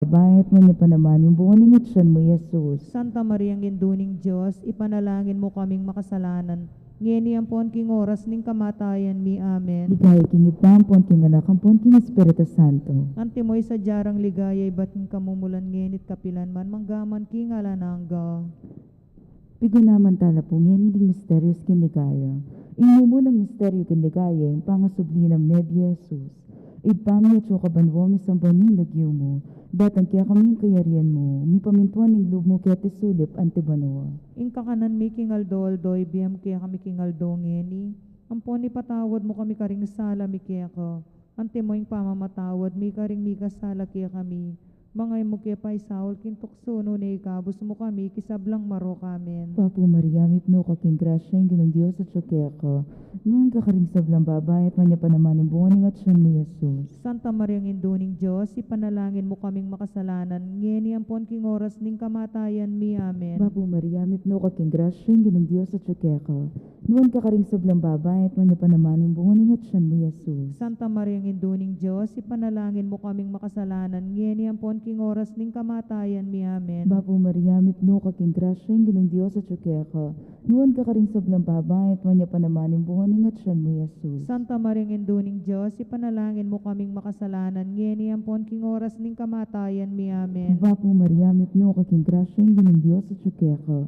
babae, at manya pa naman yung buong at siyan mo, Jesus. Santa Maria, ang induning Diyos, ipanalangin mo kaming makasalanan, ngeni ampon king oras ning kamatayan mi. Amen. Ligaya king ipampon, king anak, ampon, king Espiritu Santo. Antimoy sa jarang ligaya, ibat king kamumulan ngenit kapilan man, manggaman king alanangga. Pigo naman tala po ngayon hindi misterios kin ligaya. Imumunang misteryo kin ligaya, yung pangasubli ng Mebi Jesus. Ipami at sukabanwo, misambanin lagyo mo. Batang kaya kaming kayarian mo, mi pamintuan ng loob mo kaya tisulip antibanoa. Ing kakanan mi king aldo, ibiyam kaya kami king aldo ngeni. Ampon ipatawad mo kami karing sala mi kaya ko. Antimoy pamamatawad mi karing mi kasala kaya kami. Mangay mo kaya pa isaul kintukso no na ikabos mo kami kisablang maro kamen. Papo Maria, mipno ka king grasya, yung ginong Diyos at sukya ka. Noon ka karing sablang babae, at manya pa naman yung bunganing at siyan mo, Jesus. Santa Maria, ang induning Diyos, ipanalangin mo kaming makasalanan, ngeni ampon king oras ning kamatayan mi. Amen. Papo Maria, mipno ka king grasya, yung ginong Diyos at sukya ka. Noon ka karing sablang babae, at manya pa naman yung bunganing at siyan mo, Jesus. Santa Maria, ang induning Diyos, ipanalangin mo kaming makasalanan, ngeni ampon king oras ning kamatayan mi. Amen. Papo Maria, mipno ka king grasya, yung ginong Diyos at sukya ka. Noon ka karing sablang babae, at manya pa naman yung bunganing at siyan mo, Jesus. Santa Maria, ang induning Diyos, ipanalangin mo kaming makasalanan, ngeni ampon king oras ning kamatayan mi. Amen. Papo Maria, mipno ka king grasya, yung ginong Diyos at sukya ka.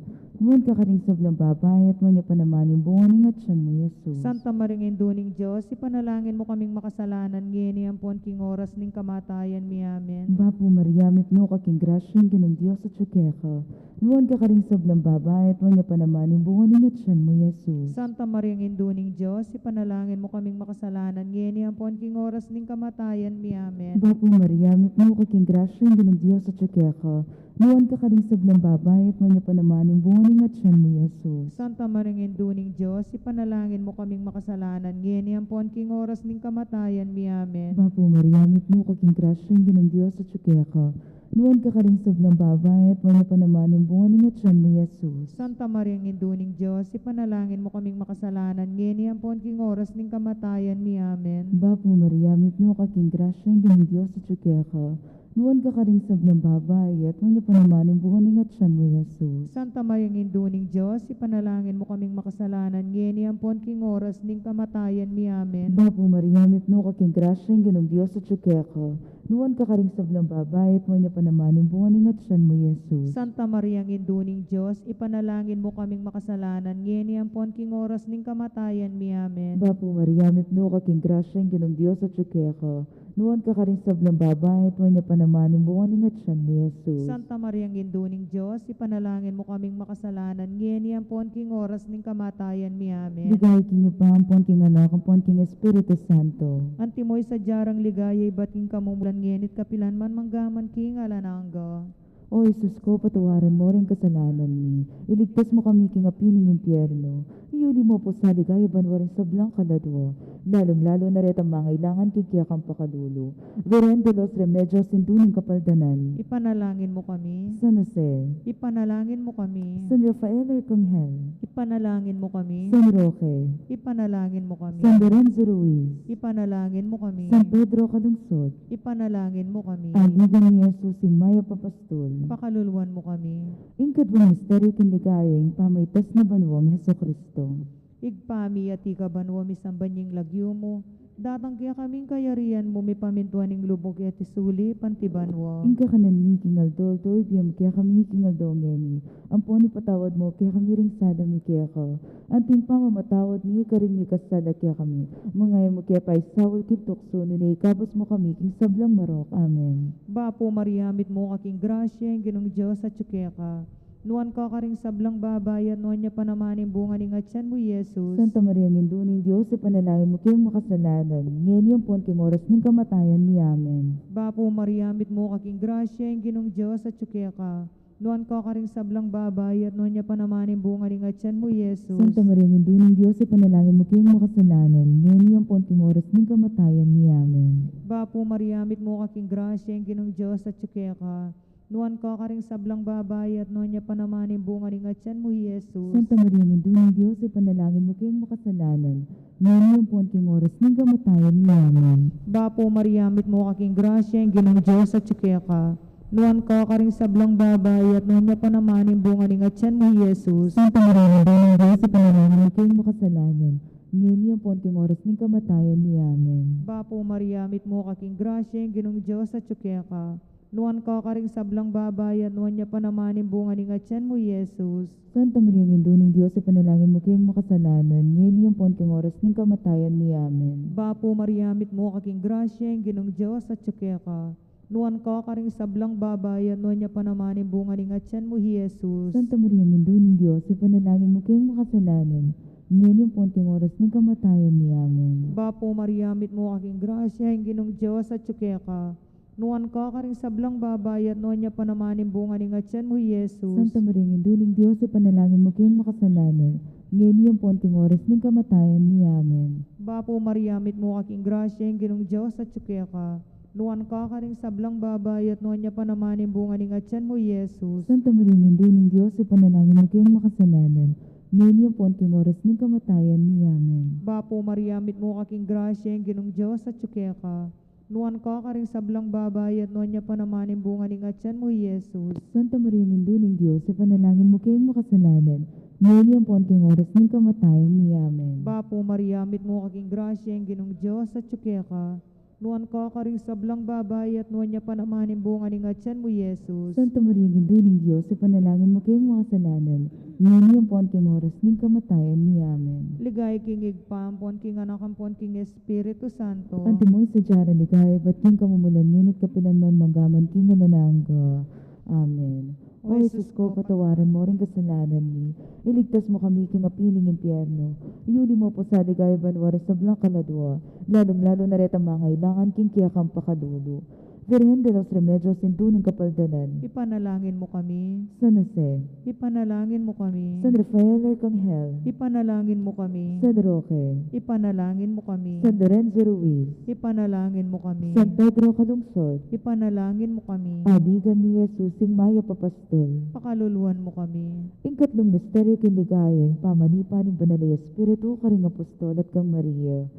Noon ka karing sablang babae, at manya pa naman yung bunganing at siyan mo, Jesus. Santa Maria, ang induning Diyos, ipanalangin mo kaming makasalanan, ngeni ampon king oras ning kamatayan mi. Amen. Papo Maria, mipno ka king grasya, yung ginong Diyos at sukya ka. Noon ka karing sablang babae, at manya pa naman yung bunganing at siyan mo, Jesus. Santa Maria, ang induning Diyos, ipanalangin mo kaming makasalanan, ngeni ampon king oras ning kamatayan mi. Amen. Papo Maria, mipno ka king grasya, yung ginong Diyos at sukya ka. Noon ka karing sablang babae, at manya pa naman yung bunganing at siyan mo, Jesus. Santa Maria, ang induning Diyos, ipanalangin mo kaming makasalanan, ngeni ampon king oras ning kamatayan mi. Amen. Papo Maria, mipno ka king grasya, yung ginong Diyos at sukya ka. Noon ka karing sablang babae, at manya pa naman yung bunganing at siyan mo, Jesus. Santa Maria, ang induning Diyos, ipanalangin mo kaming makasalanan, ngeni ampon king oras ning kamatayan mi. Amen. Papo Maria, mipno ka king grasya, yung ginong Diyos at sukya ka. Noon ka karing sablang babae, at manya pa naman yung bunganing at siyan mo, Jesus. Santa Maria, ang induning Diyos, ipanalangin mo kaming makasalanan, ngeni ampon king oras ning kamatayan mi. Amen. Papo Maria, mipno ka king grasya, yung ginong Diyos at sukya ka. Noon ka karing sablang babae, at manya pa naman yung bunganing at siyan mo, Jesus. Santa Maria, ang induning Diyos, ipanalangin mo kaming makasalanan, ngeni ampon king oras ning kamatayan mi. Amen. Papo Maria, mipno ka king grasya, yung ginong Diyos at sukya ka. Noon ka karing sablang babae, at manya pa naman yung bunganing at siyan mo, Jesus. Santa Maria, ang induning Diyos, ipanalangin mo kaming makasalanan, ngeni ampon king oras ning kamatayan mi. Amen. Ligay king ipampon, king anak, ampon, king Espiritu Santo. Antimoy sa jarang ligaya, ibat king kamumulan ngenit kapilan man, manggaman king alanangga. O Jesus ko, patawaran mo rin kasalanan mi. Iligtas mo kami king apining impyerno. Iuli mo po sa ligaya banwarin sa blang kaladwa. Lalong-lalo na rin ang mga ilangan kikiyakang pakalulo. Veren de los remedios sinduning kapaldanan. Ipanalangin mo kami. San Jose, Ipanalangin mo kami. San Rafael Arcangel, Ipanalangin mo kami. San Roque, Ipanalangin mo kami. San Lorenzo Ruiz, Ipanalangin mo kami. San Pedro Calungsod, Ipanalangin mo kami. Aligan ni Jesus ing Maya Papastol, Pakaluluan mo kami. Ingkadwang misteryo kinligayo ing pamaitas na banwang Heso Kristo. Igpami at ikabanwa misambanying lagyo mo. Datang kaya kaming kayarian mo, may pamintuan ng lubog at isuli, pantibanwa. Ingka kanan mi kingal doldo, ibiyam kaya kami kingal dongeni. Amponi patawad mo, kaya kami ring sada mi kaya ka. Anting pamamatawad mi, karing mi kasada kaya kami. Mangay mo kaya pa isawal kintukso, nunay kabos mo kami, king sablang marok. Amen. Bapo Mariamit mo kaking grasya, ang ginong Diyos at syuke ka. Nuan ka karing sablang babayat, nuan niya pa naman yung bunga ni ngatsan mo, Jesus. Santa Maria nginduning Diyos, ipanalangin mo kayong makasalanan. Ngayon yung pon king oras ng kamatayan mi. Amen. Bapo Mariamit mo kaking grasya, ang ginong Diyos at syuke ka. Nuan ka karing sablang babayat, nuan niya pa naman yung bunga ni ngatsan mo, Jesus. Santa Maria nginduning Diyos, ipanalangin mo kayong makasalanan. Ngayon yung pon king oras ng kamatayan mi. Amen. Bapo Mariamit mo kaking grasya, ang ginong Diyos at syuke ka. Nuan ka karing sablang babayat, nuan niya pa naman yung bunga ni ngatsan mo, Jesus. Santa Maria nginduning Diyos, ipanalangin mo kayong makasalanan. Ngayon yung pon king oras ng kamatayan mi. Amen. Bapo Mariamit mo kaking grasya, ang ginong Diyos at syuke ka. Nuan ka karing sablang babayat, nuan niya panamaning bunga ning atyan mo, Jesus. Santa Maria, Ina ng Diyos, ipanalangin mo kayong makasalanan, ngayon yung punting oras ng kamatayan ni Amen. Bapo Maria, mit mo kaking grasya, ginong Diyos at ka. Nuan ka karing sablang babayat, nuan niya panamaning bunga ning atyan mo, Jesus. Santa Maria, Ina ng Diyos, ipanalangin mo kayong makasalanan, ngayon yung punting oras ng kamatayan ni Amen. Bapo Maria, mit mo kaking grasya, ginong Diyos at ka. Nuan ka karing sablang babayat, nuan niya panamaning bunga ning atyan mo, Jesus. Santa Maria, Ina ng Diyos, ipanalangin mo kayong makasalanan, ngayon yung punting oras ng kamatayan ni Amen. Bapo Maria, mit mo kaking grasya, ginong Diyos at ka. Nuan ka karing sablang babayat, nuan niya panamaning bunga ning atyan mo, Jesus. Santa Maria, Ina ng Diyos, ipanalangin mo kayong makasalanan, ngayon yung punting oras ng kamatayan ni Amen. Bapo Maria, mit mo kaking grasya, ginong Diyos at ka. Nuan ka karing sablang babayat, nuan niya panamaning bunga ning atyan mo, Jesus. Santa Maria, Ina ng Diyos, ipanalangin mo kayong makasalanan, ngayon yung punting oras ng kamatayan ni Amen. Bapo Maria, mit mo kaking grasya, ginong Diyos at ka. Nuan ka karing sablang babayat, nuan niya panamaning bunga ning atyan mo, Jesus. Santa Maria, Ina ng Diyos, ipanalangin mo kayong makasalanan, ngayon yung punting oras ng kamatayan ni Amen. Bapo Maria, mit mo kaking grasya, ginong Diyos at ka. Nuan ka karing sablang babayat, nuan niya panamaning bunga ning atyan mo, Jesus. Santa Maria, Ina ng Diyos, ipanalangin mo kayong makasalanan, ngayon yung punting oras ng kamatayan ni Amen. Ligay king igpampon, king anak ampon, king Espiritu Santo. Antimoy sa diyara ni Gaya, ba't king kamumulan ngunit kapilanman manggaman king nanangga. Amen. O Jesus ko, patawaran mo rin kasalanan ni. Iligtas mo kami king apiling impyerno. Iuli mo po sa ligay banwari sa blang kaladwa. Lalong-lalo na reta mga ilangan king kiyakang pakadulo. Virgen de los Remedios, sintuning kapaldanan. Ipanalangin mo kami. San Jose, Ipanalangin mo kami. San Rafael Arcangel, Ipanalangin mo kami. San Roque, Ipanalangin mo kami. San Lorenzo Ruiz, Ipanalangin mo kami. San Pedro Calungsod, Ipanalangin mo kami. Aligan ni Jesus, sing Maya Papastol. Pakaluluan mo kami. Ikatlong misteryo kinligaya, pamanipan ng banal na Espiritu, karing apostol at kang Maria.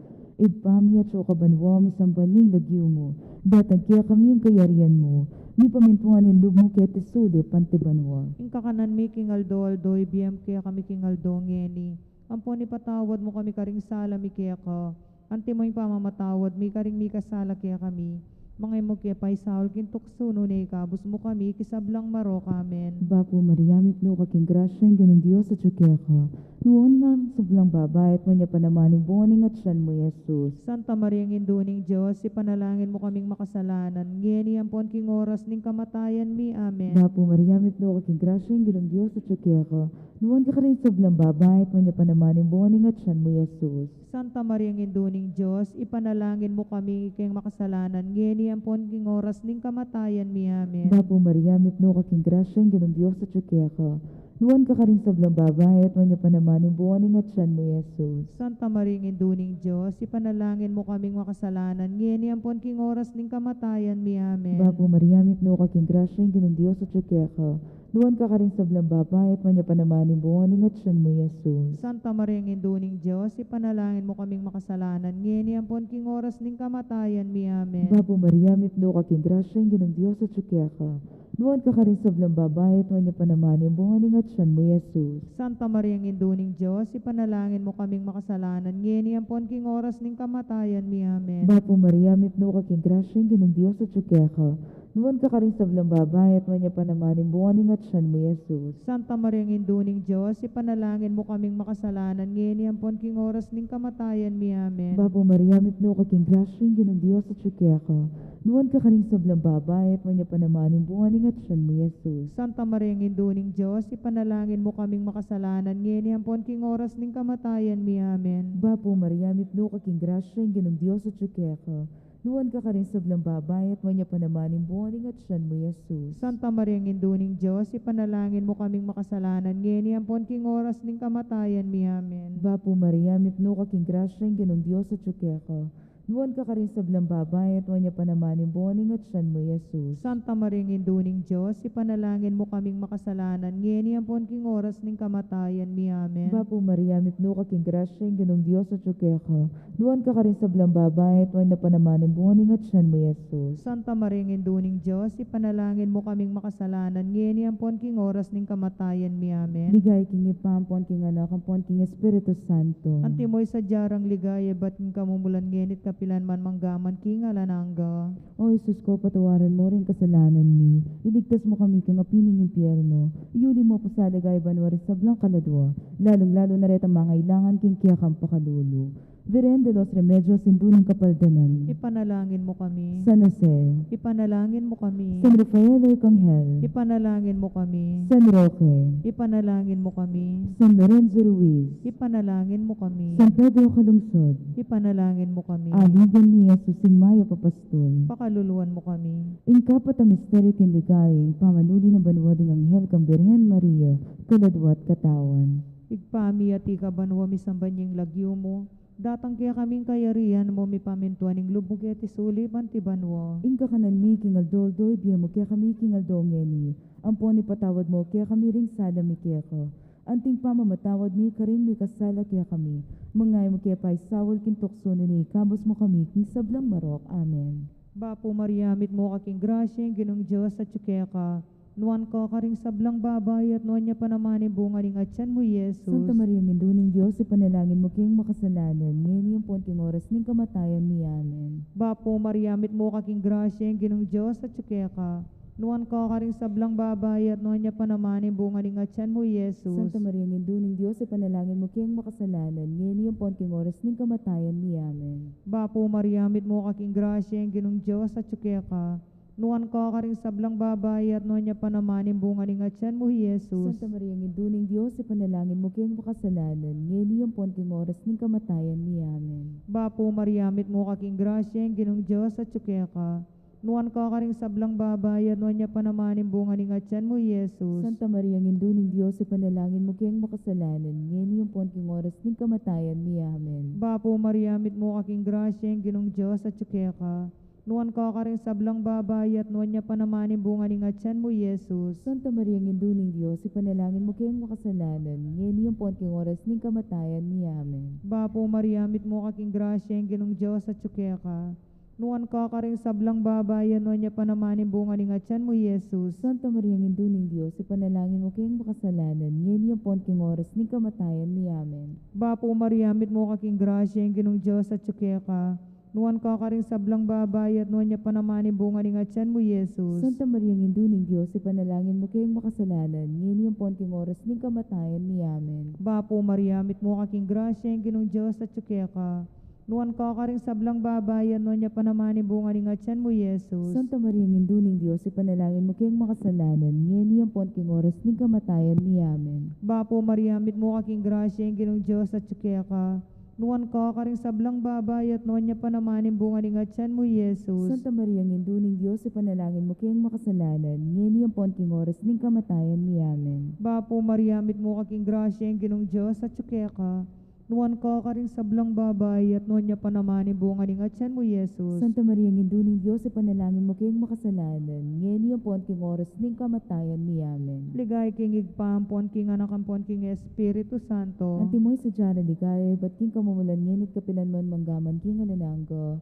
Igpamya at kabanwa, misambanyang lagyo mo, datag kaya kami ang kayarian mo, mi pamintuan ng lub mo kaya tisuli, pantibanwa. Ing kakanan mi king aldo, ibiyam kaya kami king aldo ngeni. Ampon ipatawad mo kami karing sala mi kaya ka. Ante mo yung pamamatawad mi karing mi kasala kaya kami. Mga mo kaya paisaol kin tuksuno na ikabus mo kami kisablang marok, amen. Bapo Maria, mipno ka king grasya, ang ganun Diyos at kaya ka. Noon lang sa blang babae at manya panamaning buwaning at siyan mo, Jesus. Santa Maria ng Induning Diyos, ipanalangin mo kaming makasalanan. Ngeni ampon king oras ning kamatayan mi, amen. Bapo Maria, mipno ka king grasya, ang ganun Diyos at kaya ka. Noon ka rin sa blang babae at manya panamaning buwaning at siyan mo, Jesus. Santa Maria ng Induning Diyos, ipanalangin mo kami kayong makasalanan. Ngeni ampon king oras ning kamatayan mi, amen. Bapo Maria, mipno ka king grasya, ang ganun Diyos at kaya ka. Noon ka rin sa blang babae at manya panamaning buwaning at siyan mo, Jesus. Santa Maria ng Induning Diyos, ipanalangin mo kaming makasalanan. Ngeni ampon king oras ning kamatayan mi, amen. Bapo Maria, mipno ka king grasya, ang ganun Diyos at kaya ka. Noon ka rin sa blang babae at manya panamaning buwaning at siyan mo, Jesus. Santa Maria ng Induning Diyos, ipanalangin mo kaming makasalanan. Ngeni ampon king oras ning kamatayan mi, amen. Bapo Maria, mipno ka king grasya, ang ganun Diyos at kaya ka. Noon ka rin sa blang babae at manya panamaning buwaning at siyan mo, Jesus. Santa Maria ng Induning Diyos, ipanalangin mo kaming makasalanan. Ngeni ampon king oras ning kamatayan mi, amen. Bapo Maria, mipno ka king grasya, ang ganun Diyos at kaya ka. Noon ka rin sa blang babae at manya panamaning buwaning at siyan mo, Jesus. Santa Maria ng Induning Diyos, ipanalangin mo kaming makasalanan. Ngeni ampon king oras ning kamatayan mi, amen. Bapo Maria, mipno ka king grasya, ang ganun Diyos at kaya ka. Noon ka rin sa blang babae at manya panamaning buwaning at siyan mo, Jesus. Santa Maria ng Induning Diyos, ipanalangin mo kaming makasalanan. Ngeni ampon king oras ning kamatayan mi, amen. Bapo Maria, mipno ka king grasya, ang ganun Diyos at kaya ka. Noon ka rin sa blang babae at manya panamaning buwaning at siyan mo, Jesus. Santa Maria ng Induning Diyos, ipanalangin mo kaming makasalanan. Ngeni ampon king oras ning kamatayan mi, amen. Bapo Maria, mipno ka king grasya, ang ganun Diyos at kaya ka. Nuwan ka rin sa blang babay at wanya pa naman boning at siyan mo, Jesus. Santa Maria Induning Diyos, ipanalangin mo kaming makasalanan, ngayon ampon king oras ning kamatayan mi. Amen. Bapo Maria, mipno ka king grasya, yung ganong Diyos at ka. Nuwan ka rin sa blang babay at wanya pa naman boning at siyan mo, Jesus. Santa Maria Induning Diyos, ipanalangin mo kaming makasalanan, ngayon ampon king oras ning kamatayan mi. Amen. Ligay king ipampon king anak, ampon king Espiritu Santo. Antimoy sa jarang ligaya, ba't king kamumulan ngenit kapilan man manggaman king alanangga. O Jesus ko, patawaran mo rin kasalanan mi. Iligtas mo kami kang apining impyerno. Iuli mo po sa lagay banwari sa blang kaladwa. Lalong-lalo na rin ang mga ilangan king kiyakang pakalulo. Veren de los remedios induning kapaldanan. Ipanalangin mo kami. San Jose. Ipanalangin mo kami. San Rafael Arcangel. Ipanalangin mo kami. San Roque. Ipanalangin mo kami. San Lorenzo Ruiz. Ipanalangin mo kami. San Pedro Calungsod. Ipanalangin mo kami. Aligan ni Jesus sing Mayo Papastol. Pakaluluan mo kami. Ingkapat ang misteryo kinligay, pamanuli ng banwading anghel kang Birhen Maria, kaladwat katawan. Igpami at ikabanwa mi sambanyeng lagyo mo. Datang kaya kaming kayarihan mo mi pamintuan ng lubog iti sulib antibanwa. Ingka kanan mi kingaldoldol, biya mo kaya kami kingaldongeni. Ampon ipatawad mo kaya kami ring sala mi kaya ko. Anting pamamatawad mi karing mi kasala kaya kami. Mangay mo kaya pa'y sawal kintukso ni kabos mo kami king sablang marok. Amen. Bapo Mariamit mo kaking grasya, ginong Diyos at ka. Nuan ka karing sablang babay at nuan niya pa naman bunga ning atyan mo, Jesus. Santa Maria Nginduning Diyos, ipanalangin mo kayong makasalanan, ngayon yung king oras ning kamatayan mi. Amen. Bapo Mariamit mo kaking grasya, ginong Diyos at ka. Nuan ka karing sablang babay at nuan niya pa naman bunga ning atyan mo, Jesus. Santa Maria Nginduning Diyos, ipanalangin mo kayong makasalanan, ngayon yung king oras ning kamatayan mi. Amen. Bapo Mariamit mo kaking grasya, ginong Diyos at ka. Nuan ka karing sablang babay at nuan niya pa naman bunga ning atyan mo, Jesus. Santa Maria Nginduning Diyos, ipanalangin mo kayong makasalanan, ngayon yung king oras ning kamatayan mi. Amen. Bapo Mariamit mo kaking grasya, ginong Diyos at ka. Nuan ka karing sablang babay at nuan niya pa naman bunga ning atyan mo, Jesus. Santa Maria Nginduning Diyos, ipanalangin mo kayong makasalanan, ngayon yung king oras ning kamatayan mi. Amen. Bapo Mariamit mo kaking grasya, ginong Diyos at ka. Nuan ka karing sablang babay at nuan niya pa naman bunga ning atyan mo, Jesus. Santa Maria Nginduning Diyos, ipanalangin mo kayong makasalanan, ngayon yung king oras ning kamatayan mi. Amen. Bapo Mariamit mo kaking grasya, ginong Diyos at ka. Nuan ka karing sablang babay at nuan niya pa naman bunga ning atyan mo, Jesus. Santa Maria Nginduning Diyos, ipanalangin mo kayong makasalanan, ngayon yung king oras ning kamatayan mi. Amen. Bapo Mariamit mo kaking grasya, ginong Diyos at ka. Nuan ka karing sablang babay at nuan niya pa naman bunga ning atyan mo, Jesus. Santa Maria Nginduning Diyos, ipanalangin mo kayong makasalanan, ngayon yung king oras ning kamatayan mi. Amen. Bapo Mariamit mo kaking grasya, ginong Diyos at ka. Nuan ka karing sablang babay at nuan niya pa naman bunga ning atyan mo, Jesus. Santa Maria Nginduning Diyos, ipanalangin mo kayong makasalanan, ngayon yung king oras ning kamatayan mi. Amen. Bapo Mariamit mo kaking grasya, ginong Diyos at ka. Nuan ka karing sablang babay at nuan niya pa naman bunga ning atyan mo, Jesus. Santa Maria Nginduning Diyos, ipanalangin mo kayong makasalanan, ngayon yung king oras ning kamatayan mi. Amen. Bapo Mariamit mo kaking grasya, ginong Diyos at ka. Nuan ka karing sablang babay at nuan niya pa naman bunga ning atyan mo, Jesus. Santa Maria Nginduning Diyos, ipanalangin mo kayong makasalanan, ngayon yung king oras ning kamatayan mi. Amen. Ligay king igpampon king anak ampon king Espiritu Santo. Antimoy sa dyan ligay, ba't king kamumulan ngenit kapilan man manggaman king alananggo.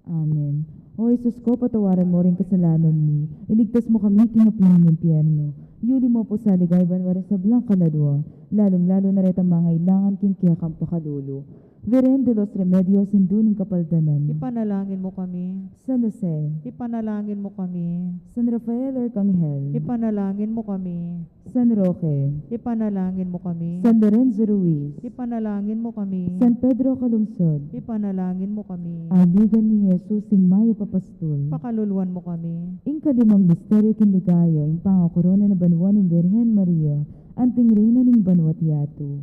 Amen. O Jesus ko, patawaran mo rin kasalanan mi. Iligtas mo kami king apining impyerno. Yuli mo po sa ligay banwari sa blang kaladwa. Lalong-lalo na rin ang mga ilangan king kiyakang pakalulo. Veren de los remedios induning kapaldanan. Ipanalangin mo kami. San Jose. Ipanalangin mo kami. San Rafael Arcangel. Ipanalangin mo kami. San Roque. Ipanalangin mo kami. San Lorenzo Ruiz. Ipanalangin mo kami. San Pedro Calungsod. Ipanalangin mo kami. Aligan ni Jesus sing Mayo Papastol. Pakaluluan mo kami. Ing kalimang misteryo kinligayo, ing pangakorona na banwa ni Birhen Maria, anting reyna ning banwat yato.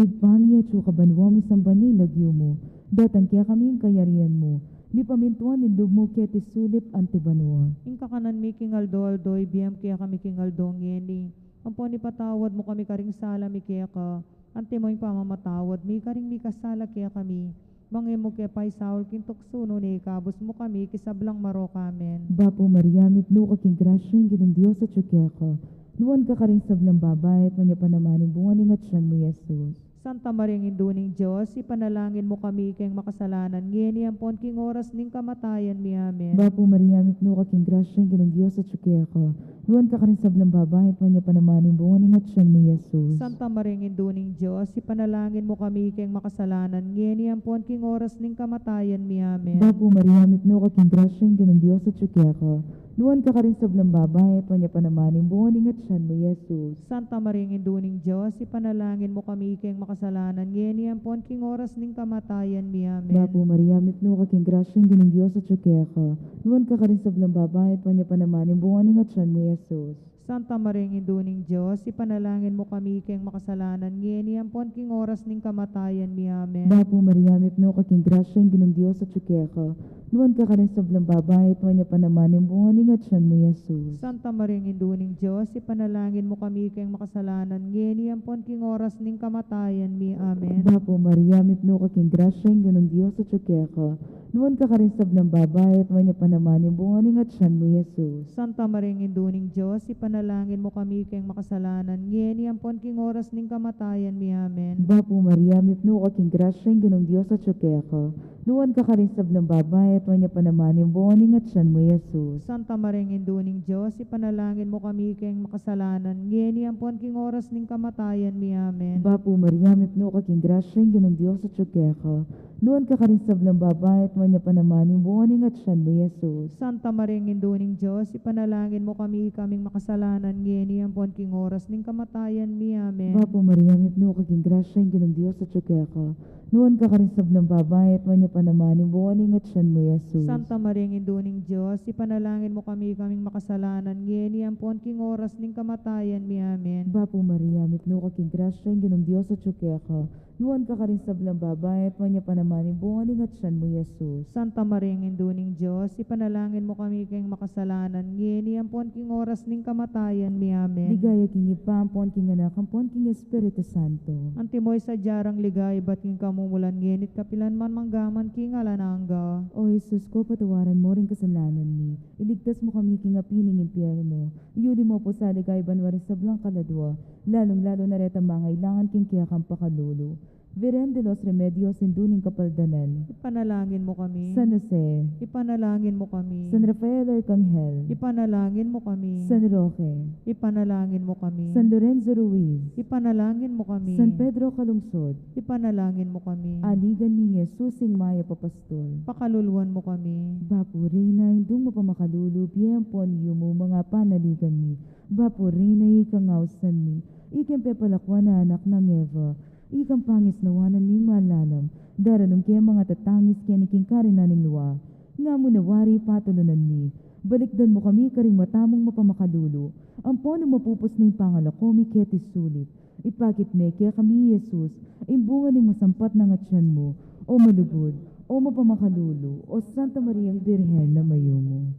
Ipamya tso kabanwa mi sambanyay lagyo mo, datang kaya kami ang kayarian mo, mi pamintuan ni lub mo kaya tisulip antibanwa. Ing kakanan mi king aldo ibiyam kaya kami king aldo ngeni. Ampon ipatawad mo kami karing sala mi kaya ka. Ante mo yung pamamatawad mi karing mi kasala kaya kami. Mangimo ke pay Saul kin tuksuno ni kabus mo kami kisablang maro kamen. Bapo Maria, mitno ka king grasya yung ginong Diyos at syukeka. Nuwan ka karing sablang babayat, manya panamaning bunganing at siyan mo, Jesus. Santa Maria Induning Diyos, ipanalangin mo kami kayong makasalanan, ngeni ampon king oras ning kamatayan mi amen. Bapo Maria, mitno ka king grasya yung ginong Diyos at syukeka. Nuwan ka karing sablang babayat, manya panamaning bunganing at siyan mo, Jesus. Santa Maria Induning Diyos, ipanalangin mo kami kayong makasalanan, ngeni ampon king oras ning kamatayan mi amen. Bapo Maria, mitno ka king grasya yung ginong Diyos at syukeka. Nuwan ka karing sablang babayat, manya panamaning bunganing at siyan mo, Jesus. Santa Maria Induning Diyos, ipanalangin mo kami kayong makasalanan, ngeni ampon king oras ning kamatayan mi amen. Bapo Maria, mitno ka king grasya yung ginong Diyos at syukeka. Nuwan ka karing sablang babayat, manya panamaning bunganing at siyan mo, Jesus. Santa Maria Induning Diyos, ipanalangin mo kami kayong makasalanan, ngeni ampon king oras ning kamatayan mi amen. Bapo Maria, mitno ka king grasya yung ginong Diyos at syukeka. Nuwan ka karing sablang babayat, manya panamaning bunganing at siyan mo, Jesus. Santa Maria Induning Diyos, ipanalangin mo kami kayong makasalanan, ngeni ampon king oras ning kamatayan mi amen. Bapo Maria, mitno ka king grasya yung ginong Diyos at syukeka. Nuwan ka karing sablang babayat, manya panamaning bunganing at siyan mo, Jesus. Santa Maria Induning Diyos, ipanalangin mo kami kayong makasalanan, ngeni ampon king oras ning kamatayan mi amen. Bapo Maria, mitno ka king grasya yung ginong Diyos at syukeka. Nuwan ka karing sablang babayat, manya panamaning bunganing at siyan mo, Jesus. Santa Maria Induning Diyos, ipanalangin mo kami kayong makasalanan, ngeni ampon king oras ning kamatayan mi amen. Bapo Maria, mitno ka king grasya yung ginong Diyos at syukeka. Nuwan ka karing sablang babayat, manya panamaning bunganing at siyan mo, Jesus. Santa Maria Induning Diyos, ipanalangin mo kami kaming makasalanan, ngeni ampon king oras ning kamatayan mi amen. Bapo Maria, mitno ka king grasya yung ginong Diyos at syukeka. Nuwan ka karing sablang babayat, manya panamaning bunganing at siyan mo, Jesus. Santa Maria Induning Diyos, ipanalangin mo kami kaming makasalanan, ngeni ampon king oras ning kamatayan mi amen. Bapo Maria, mitno ka king grasya yung ginong Diyos at syukeka. Nuwan ka karing sablang babayat, manya panamaning bunganing at siyan mo, Jesus. Santa Maria Induning Diyos, ipanalangin mo kami kayong makasalanan, ngeni ampon king oras ning kamatayan mi amen. Ligaya king ipampon king anak, ampon king Espiritu Santo. Antimoy sa jarang ligay, ba't king kamumulan, ngenit kapilan man manggaman king alanangga. O Jesus ko, patawaran mo rin kasalanan mi. Iligtas mo kami king apining impyerno. Iyuli mo po sa ligay banwaris sa blang kaladwa. Lalong-lalo na reta mangailangan king kiyakang pakalulo. Viren de los remedios induning kapaldanan. Ipanalangin mo kami. San Jose, Ipanalangin mo kami. San Rafael Arcangel, Ipanalangin mo kami. San Roque, Ipanalangin mo kami. San Lorenzo Ruiz, Ipanalangin mo kami. San Pedro Calungsod, Ipanalangin mo kami. Aligan ni Jesusing Maya Papastol. Pakaluluan mo kami. Bapo Rina, indung mapamakalulu, biyempon mo mga panaligan mi. Bapo Rina, ikangawsan mi. Ikempe palakwan na anak ng Eva. Ikang pangis nawanan mi malalam. Daranong kaya mga tatangis kaya niking karinaning luwa. Nga mo nawari patulunan mi. Balikdan mo kami karing matamong mapamakalulo. Ampon ang mapupos na yung pangalako mi kaya tisulit. Ipakit me kaya kami, Jesus. Imbunga ni masampat ng atyan mo. O malugod, o mapamakalulo, o Santa Maria Birhen na mayo mo.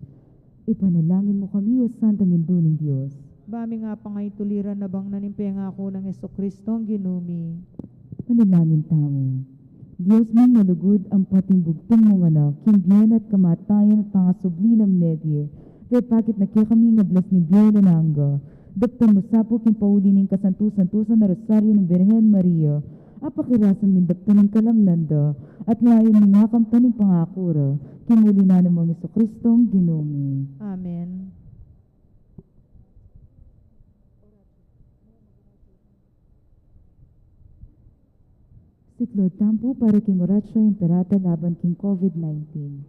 Ipanalangin mo kami, o Santang Induning Diyos. Bami nga pa nga'y tuliran na bang nanimpe nga ako ng Jesucristo ang ginumi. Manalangin tamo. Diyos mong malugod ang pating bugtong mong anak, kimbiyan at kamatayan at pangasubli ng medye. Pepakit na kaya kami nga blas ni Biyo na nangga. Daptan mo sapo kim pauli ning kasantusan-tusan na rosaryo ng Birhen Maria. Apakirasan min daptan ng kalamnanda. At ngayon ni nga kamtan ng pangakura. Kimuli na namang Jesucristo ang ginumi. Amen. Siklod tampo para king Oratio Imperata laban king COVID-19.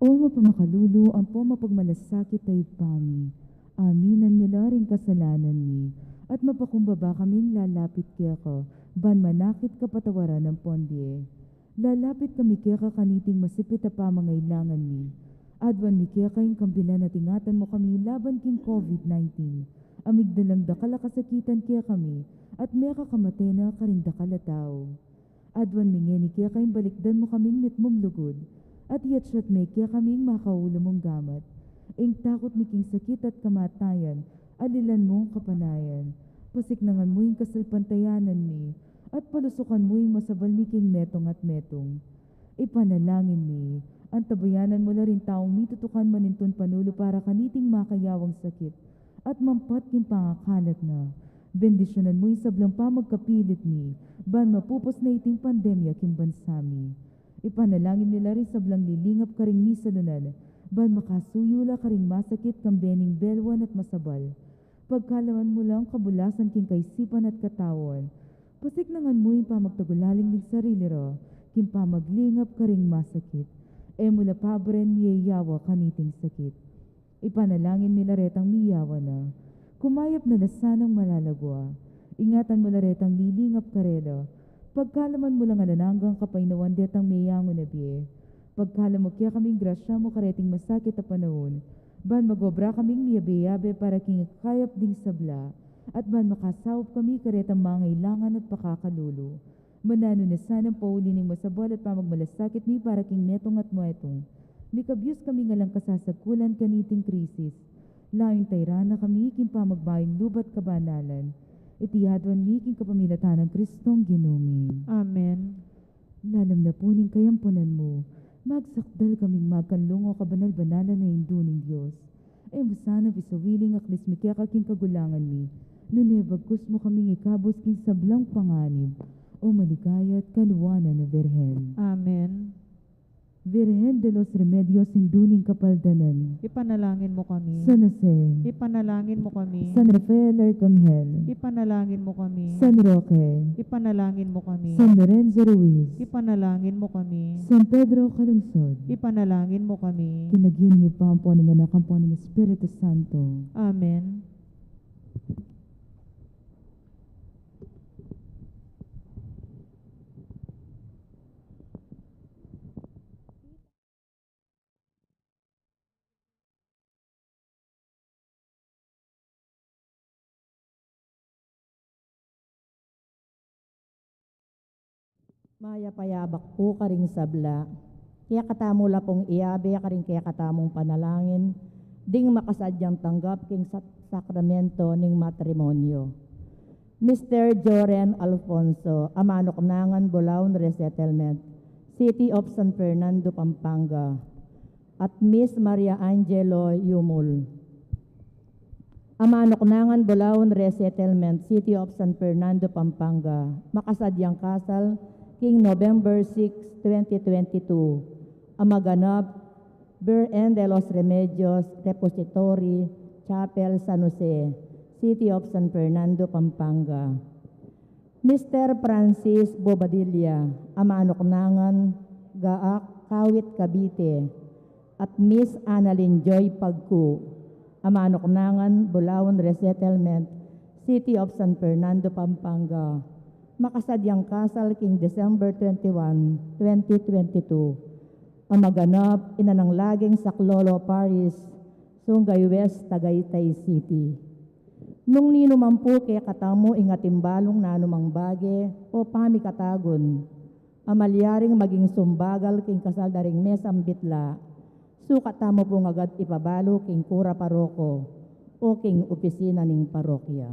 O mapamakalulu, ang po mapagmalasakit ay pami. Amin ang milaring kasalanan mi. At mapakumbaba kaming lalapit kaya ka, ban manakit kapatawaran ng pondie. Lalapit kami kaya ka kaniting masipit a pamangailangan mi. Adwan mi kaya kayong kambilan at ingatan mo kami laban king COVID-19. Amigdalang dakala kasakitan kaya kami, at may kakamate na karing dakala tao. Adwan mingeni kaya kayong balikdan mo kaming mitmong lugod, at yatsyat may kaya kaming makaulo mong gamat. Ing takot miking sakit at kamatayan, alilan mong kapanayan. Pasiknangan mo yung kasalpantayanan mi, at palusukan mo'y masabal mi king metong at metong. Ipanalangin mi, ang tabayanan mo na rin taong mitutukan manintun panulo para kaniting makayawang sakit, at mampat king pangakalat na. Bendisyonan mo yung sablang pamagkapilit mi, ban mapupos na iting pandemya king bansami. Ipanalangin nila rin sablang lilingap ka ring misalunan, ban makasuyula ka ring masakit kang bening belwan at masabal. Pagkalaman mo lang kabulasan king kaisipan at katawan, pasiknangan mo yung pamagtagulaling ng sarili ro, king pamaglingap ka ring masakit, mula pabren miyayawa kaniting sakit. Ipanalangin mi laretang miyawa na, kumayap na lasanang malalagwa, ingatan mo laretang lilingap karelo, pagkalaman mo lang alananggang kapainawan detang mayango na biye, pagkalam mo kaya kaming grasya mo kareting masakit a panahon, ban magobra kaming miyabe-yabe para king kayap ding sabla, at ban makasawop kami karetang mangailangan at pakakalulo. Manano na sanang paulining masabal at pamagmalasakit mi para king metong at muetong. Mikabyos kami nga lang kasasakulan kaniting krisis. Layong tayrana kami king pamagbayong lubat kabanalan. Itihadwan mi king kapamilatan ng Kristong ginumi. Amen. Lalam na puning kayampunan mo, magsakdal kaming magkanlungo kabanal-banalan na induning Diyos. Musana pisawiling aklis mi kaya kaking kagulangan mi, nunebagkus mo kaming ikabos king sablang panganib, o maligaya at kanuwanan na Birhen. Amen. Virgen de los Remedios induning kapaldanan, Ipanalangin mo kami. San Jose, Ipanalangin mo kami. San Rafael Arcangel, Ipanalangin mo kami. San Roque, Ipanalangin mo kami. San Lorenzo Ruiz, Ipanalangin mo kami. San Pedro Calungsod, Ipanalangin mo kami. kinagyuning ipampo ng anak ang po ng Espiritu Santo. Amen. Maya payabak po karing sabla, kaya katamula pong iabe karing kaya katamong panalangin, ding makasadyang tanggap king sakramento ning matrimonyo. Mr. Joren Alfonso, Amanoknangan, Bulaon Resettlement, City of San Fernando, Pampanga, at Miss Maria Angelo Yumul, Amanoknangan, Bulaon Resettlement, City of San Fernando, Pampanga, makasadyang kasal king November 6, 2022, amaganap, Birhen de los Remedios Repository Chapel, San Jose, City of San Fernando, Pampanga. Mr. Francis Bobadilla, Amanoknangan, Gaak, Kawit, Cavite, at Miss Annalyn Joy Pagku, Amanoknangan, Bulaon Resettlement, City of San Fernando, Pampanga, makasadyang kasal king December 21, 2022, ang maganap inanang laging Saklolo Paris, Sungay West, Tagaytay City. Nung ninuman po kaya katamo ingatimbalong na anumang bage o pamikatagon, amalyaring maging sumbagal king kasal daring mesang bitla, sukat tamo po agad ipabalo king kura paroko o king opisina ning parokya.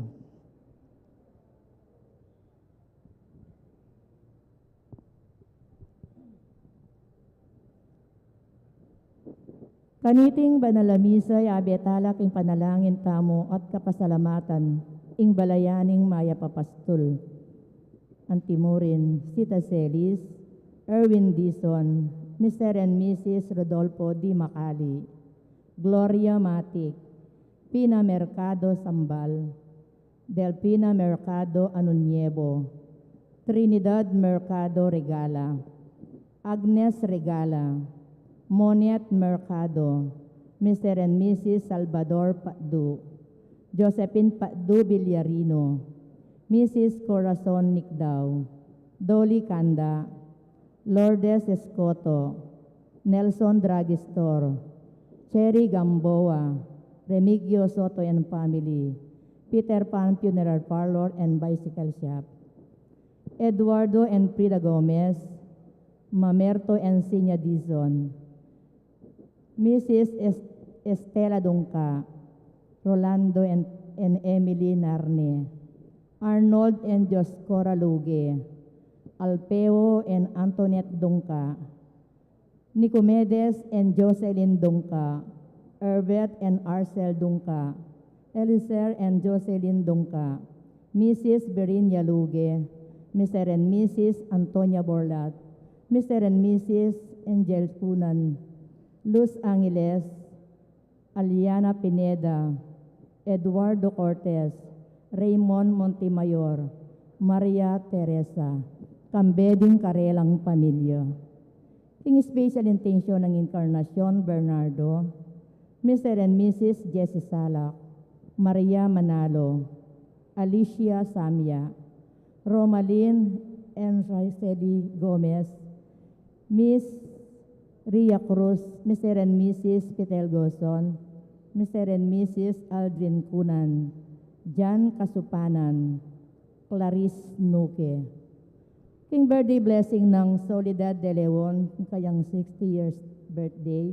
Kaniting banalamisay abetala king panalangin tamo at kapasalamatan ing balayaning maya papastol. Antimurin, Sita Celis, Erwin Dizon, Mr. and Mrs. Rodolfo D. Macali, Gloria Matic, Pina Mercado Sambal, Delpina Mercado Anunyebo, Trinidad Mercado Regala, Agnes Regala, Moniat Mercado, Mr. and Mrs. Salvador Padu, Josephine Padu Villarino, Mrs. Corazon Nicdao, Dolly Kanda, Lourdes Escoto, Nelson Dragistor, Cherry Gamboa, Remigio Soto and Family, Peter Pan Funeral Parlor and Bicycle Shop, Eduardo and Frida Gomez, Mamerto and Sinya Dizon, Mrs. Estela Dungka, Rolando and Emily Narne, Arnold and Dioscora Luge, Alpeo and Antoinette Dungka, Nicomedes and Jocelyn Dungka, Herbert and Arcel Dungka, Eliser and Jocelyn Dungka, Mrs. Berinya Luge, Mr. and Mrs. Antonia Borlat, Mr. and Mrs. Angel Cunan, Luz Angeles, Aliana Pineda, Eduardo Cortez, Raymond Montemayor, Maria Teresa, Kambeding Karelang Pamilya. King Special Intention ng Encarnacion Bernardo, Mr. and Mrs. Jessie Salak, Maria Manalo, Alicia Samia, Romalyn and Raiseli Gomez, Miss Ria Cruz, Mr. and Mrs. Pitel Goson, Mr. and Mrs. Aldrin Cunan, Jan Kasupanan, Clarice Nuque. King birthday blessing ng Soledad de Leon, kayang 60 years birthday,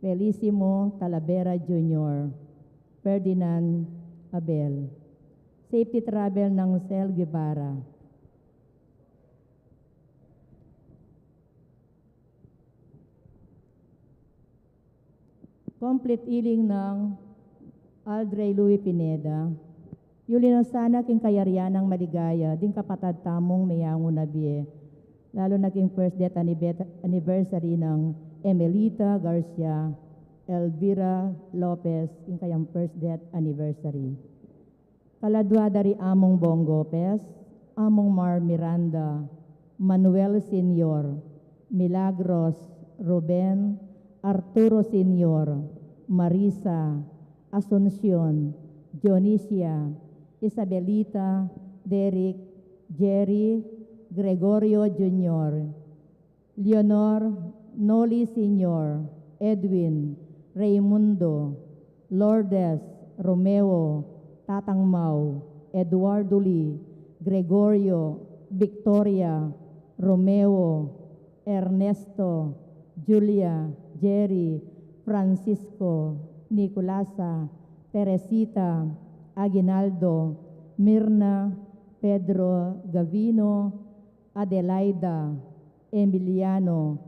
Felicimo Talavera Jr., Ferdinand Abel. Safety travel ng Cel Guevara. Complete healing ng Aldrey Louis Pineda. Yulino sana king kayarian ng maligaya, ding kapatad tamong mayango na biye. Lalo naging first death anniversary ng Emelita Garcia, Elvira Lopez, king kayang first death anniversary. Kaladwa dari among Bong Gopez, among Mar Miranda, Manuel Senior, Milagros, Ruben, Arturo Senior, Marisa, Asuncion, Dionisia, Isabelita, Derek, Jerry, Gregorio Jr., Leonor, Noli Senior, Edwin, Raimundo, Lourdes, Romeo, Tatang Mau, Eduardo Lee, Gregorio, Victoria, Romeo, Ernesto, Julia, Jerry, Francisco, Nicolasa, Teresita, Aguinaldo, Mirna, Pedro, Gavino, Adelaida, Emiliano,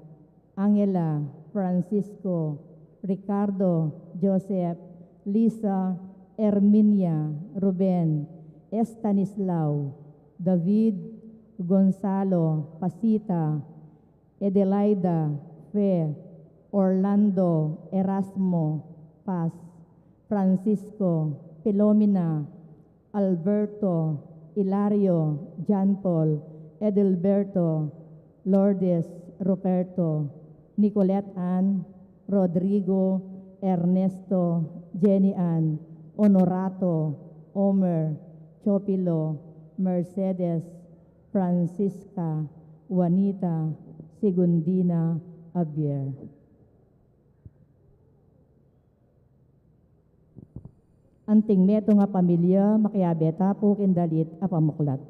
Angela, Francisco, Ricardo, Joseph, Lisa, Erminia, Ruben, Estanislao, David, Gonzalo, Pasita, Adelaida, Fe, Orlando, Erasmo, Paz, Francisco, Pilomena, Alberto, Hilario, John Paul, Edelberto, Lourdes, Roberto, Nicolette Ann, Rodrigo, Ernesto, Jenny Ann, Honorato, Omer, Chopilo, Mercedes, Francisca, Juanita, Segundina, Abier. Anting meto nga pamilya, makiyabeta po kindalit a pamuklat.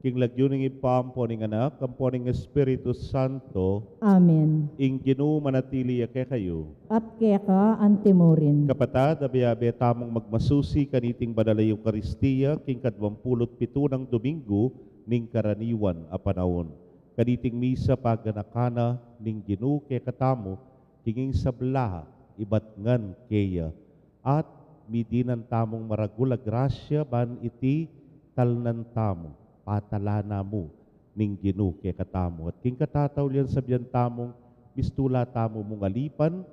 king lagyo ning ipampo ning anak, kampo ning Espiritu Santo, Amen. ing Ginoo manatili ake kayo. At keka antimorin. Kapatad, abe-abe tamong magmasusi kaniting badala Eucharistia, king 27 ng Domingo, ning karaniwan a panahon. Kaniting misa paganakana ning Ginoo ke katamo, kinging sablaha, ibatngan keya, at midinan tamong maragula grasya ban iti talnan tamo, patalana mo ning Ginoo ke katamo. At king katataw liyan sabyan tamong bistula tamo mong alipan,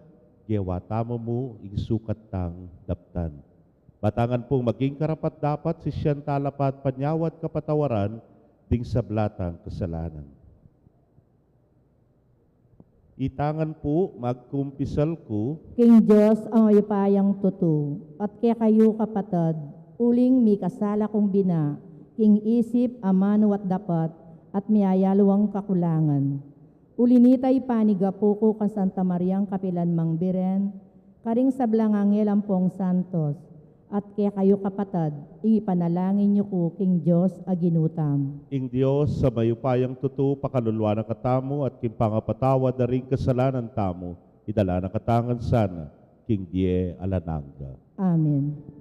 gewa tamo mo ing sukat tang daptan. Batangan pong maging karapat dapat si siyan talapat panyawat kapatawaran ding sablatang kasalanan. Itangan po magkumpisal ko, King Diyos ang ayupayang tutu, at kaya kayo kapatad, uling mi kasala kong bina, king isip amano at dapat, at miyayaluang kakulangan. Ulinitay panigapo ko ka Santa Mariang Kapilan Mangbiren, karing sablang angel ampong santos, at kaya kayo kapatad, ipanalangin niyo ko king Diyos aginutam. ing Diyos sa mayupayang tutu pakalulwa na katamo at king pangapatawad na ring kasalanan tamo, idala na katangan sana, king Die Alananga. Amen.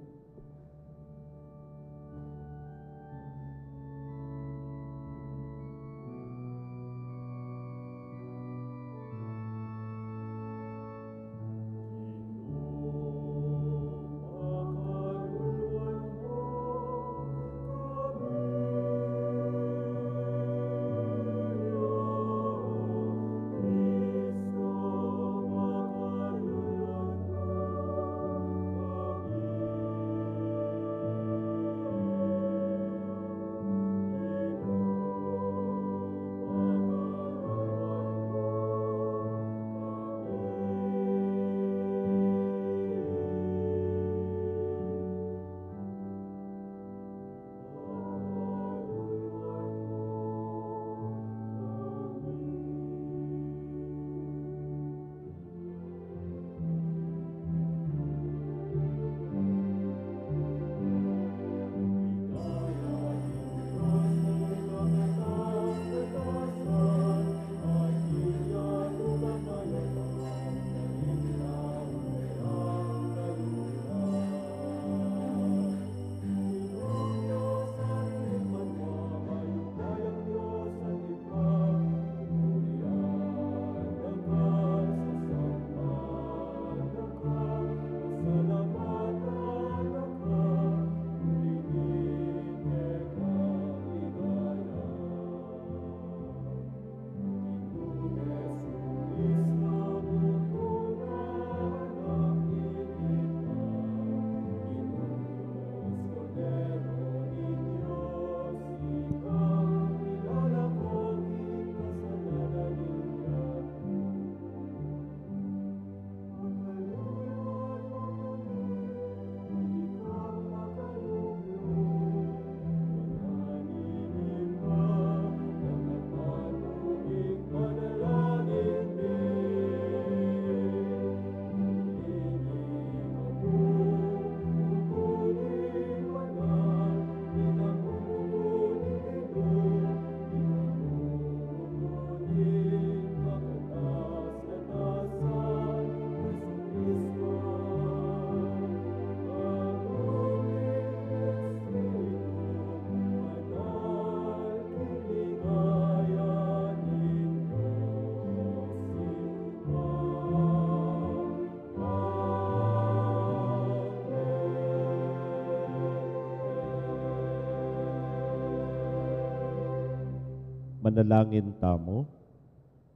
Manalangin tamo.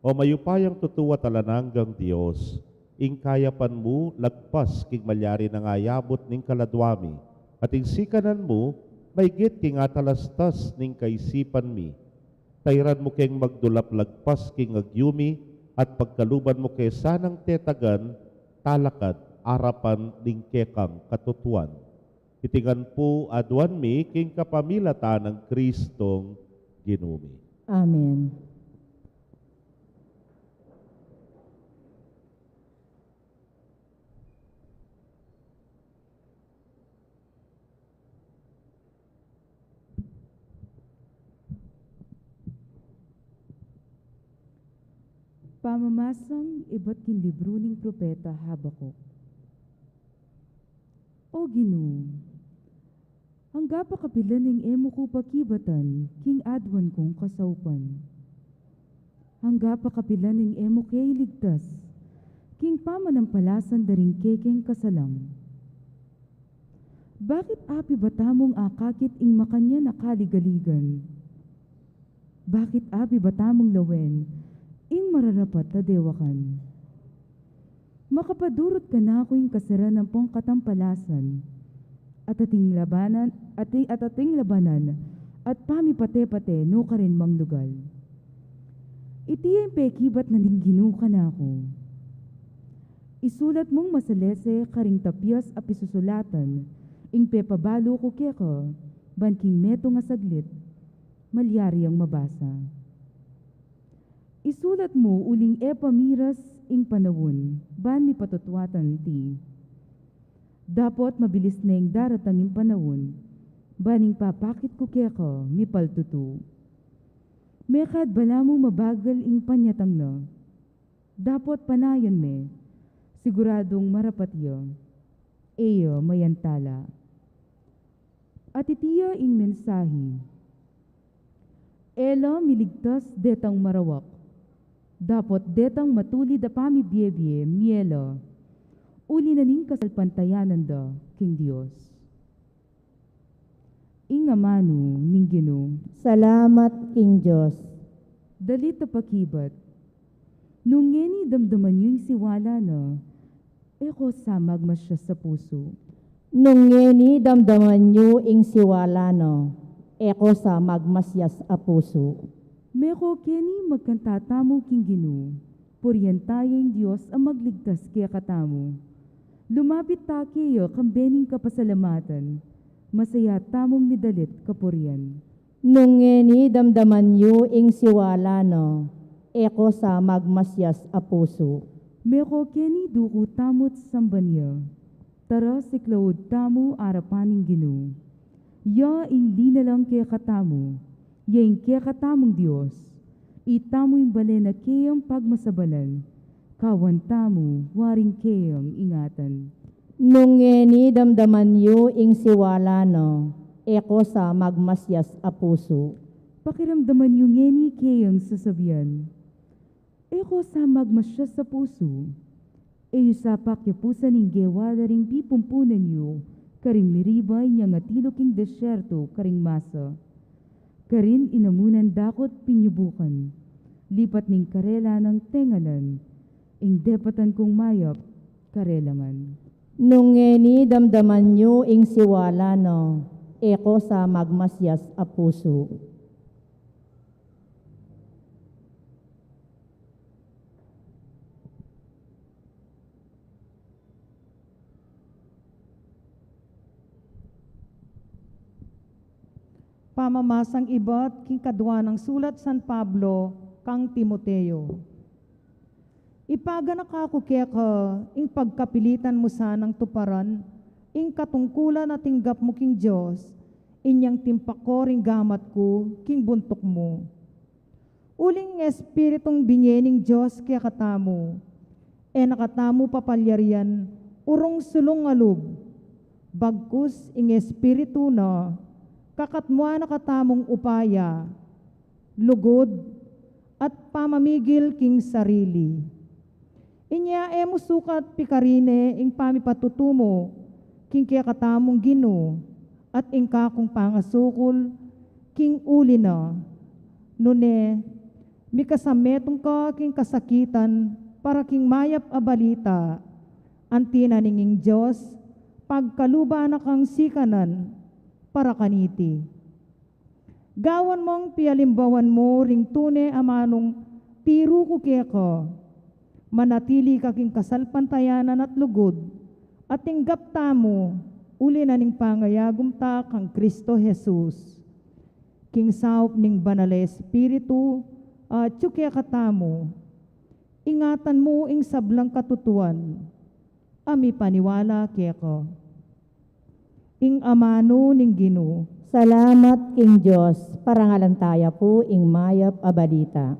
O mayupayang tutuwa talananggang Dios, ing kayapan mo lagpas king malyari ng ayabot ning kaladwami, at ing sikanan mo, maigit king atalastas ning kaisipan mi. Tayran mo keng magdulap lagpas king agyumi, at pagkaluban mo kay sanang tetagan, talakad, arapan ning kekang katutuan. Itingan po aduan mi king kapamilata ng Kristong Ginumi. Amen. Pamamasang iba't kin libro ning propeta Habakuk. O Ginoo, hangga pa kapila ning emo ko pakibatan, king adwan kong kasaupan. Hangga pa kapila ning emo kay ligtas, king pamanampalasan daring kekeng kasalang. Bakit api batamong akakit ing makanya nakaligaligan? Bakit api batamong lawen, ing mararapat na dewakan? Makapadurot ka na ako'y kasaran ng pong katampalasan, at ating labanan, at pamipate-pate no ka rin manglugal. Iti ang pekibat na ningginu ka na ako. Isulat mong masalese karing tapyas a pisusulatan, ing pepabalo ko keko, banking meto nga saglit, malyari ang mabasa. Isulat mo uling pamiras ing panawon, ban mi patutwatan iti. Dapot mabilis na ing daratang ing panawon, baning papakit ko keko, mi paltutu. Mekad bala mo mabagal ing panyatang na, dapot panayon me, siguradong marapat yo, eyo mayantala. At itiya ing mensahe, ela miligtas detang marawak, dapot detang matulid a pamibiyebye mielo, uli na ning kasalpantayanan da, king Diyos. Ing amano ning Ginoo, Salamat, King Diyos. dalit a pakibat, nung ngeni damdaman yung siwala na, eko samag masya sa puso. Nung ngeni damdaman nyo ing siwala no, eko sa magmasyas a puso. Meko keni magkantatamo king Ginoo, puriyan tayong Diyos ang magligtas kaya katamo. Lumapit ta kayo kambening kapasalamatan, masaya tamong midalit kapuriyan. Nung ngeni damdaman nyo ing siwala no, eko sa magmasyas a puso. Meko keni duko tamot sambanya, tara siklaod tamo arapaning Ginoo. Ya ing linalang kaya katamo, yaing kaya katamong Diyos, itamo yung bale na kayang pagmasabalan, kawan tamo waring kayang ingatan. Nung ngeni damdaman nyo ing siwala no, eko sa magmasyas a puso. Pakiramdaman yung ngeni kayang sasabihan, eko sa magmasya sa puso, eyo sa pakyapusan ng gewada ring pipumpunan nyo, karing miribay niya nga tiloking desyerto karing masa. Karin inamunan dakot pinyubukan, lipat ning karela ng tengalan, ing depatan kong mayap, karelangan. Nung ngeni damdaman nyo ing siwala no, eko sa magmasyas a puso. Pamamasang iba't king kadwa ng sulat San Pablo kang Timoteo. Ipaganak ako keka, ing pagkapilitan mo sanang tuparan, ing katungkulan at tinggap mo king Diyos, inyang timpako ring gamat ko, king buntok mo. Uling espiritong binyening Diyos kaya katamo, nakatamo papalyarian, urong sulong alub, bagkus ing espiritu na, kakatmua na katamong upaya, lugod, at pamamigil king sarili. Inya emo sukat pikarine ing pamipatutumo, king kaya katamong Ginoo, at ing kakong pangasukol, king uli na. Nune, mikasametong ka king kasakitan, para king mayap a balita, antina ninging Diyos, pagkaluba na kang sikanan, para kaniti. Gawan mong pialimbawan mo ring tune amanong tiro ko keko, manatili kaking kasalpantayanan at lugod, at tinggap tamo, uli na ning pangayagum ta kang Kristo Jesus. King saup ning banal na espiritu, tsukya katamo, ingatan mo ing sablang katutuan, ami paniwala keko. Ing amano ning Ginoo. Salamat, King Diyos, parangalan tayo po ing mayap a balita.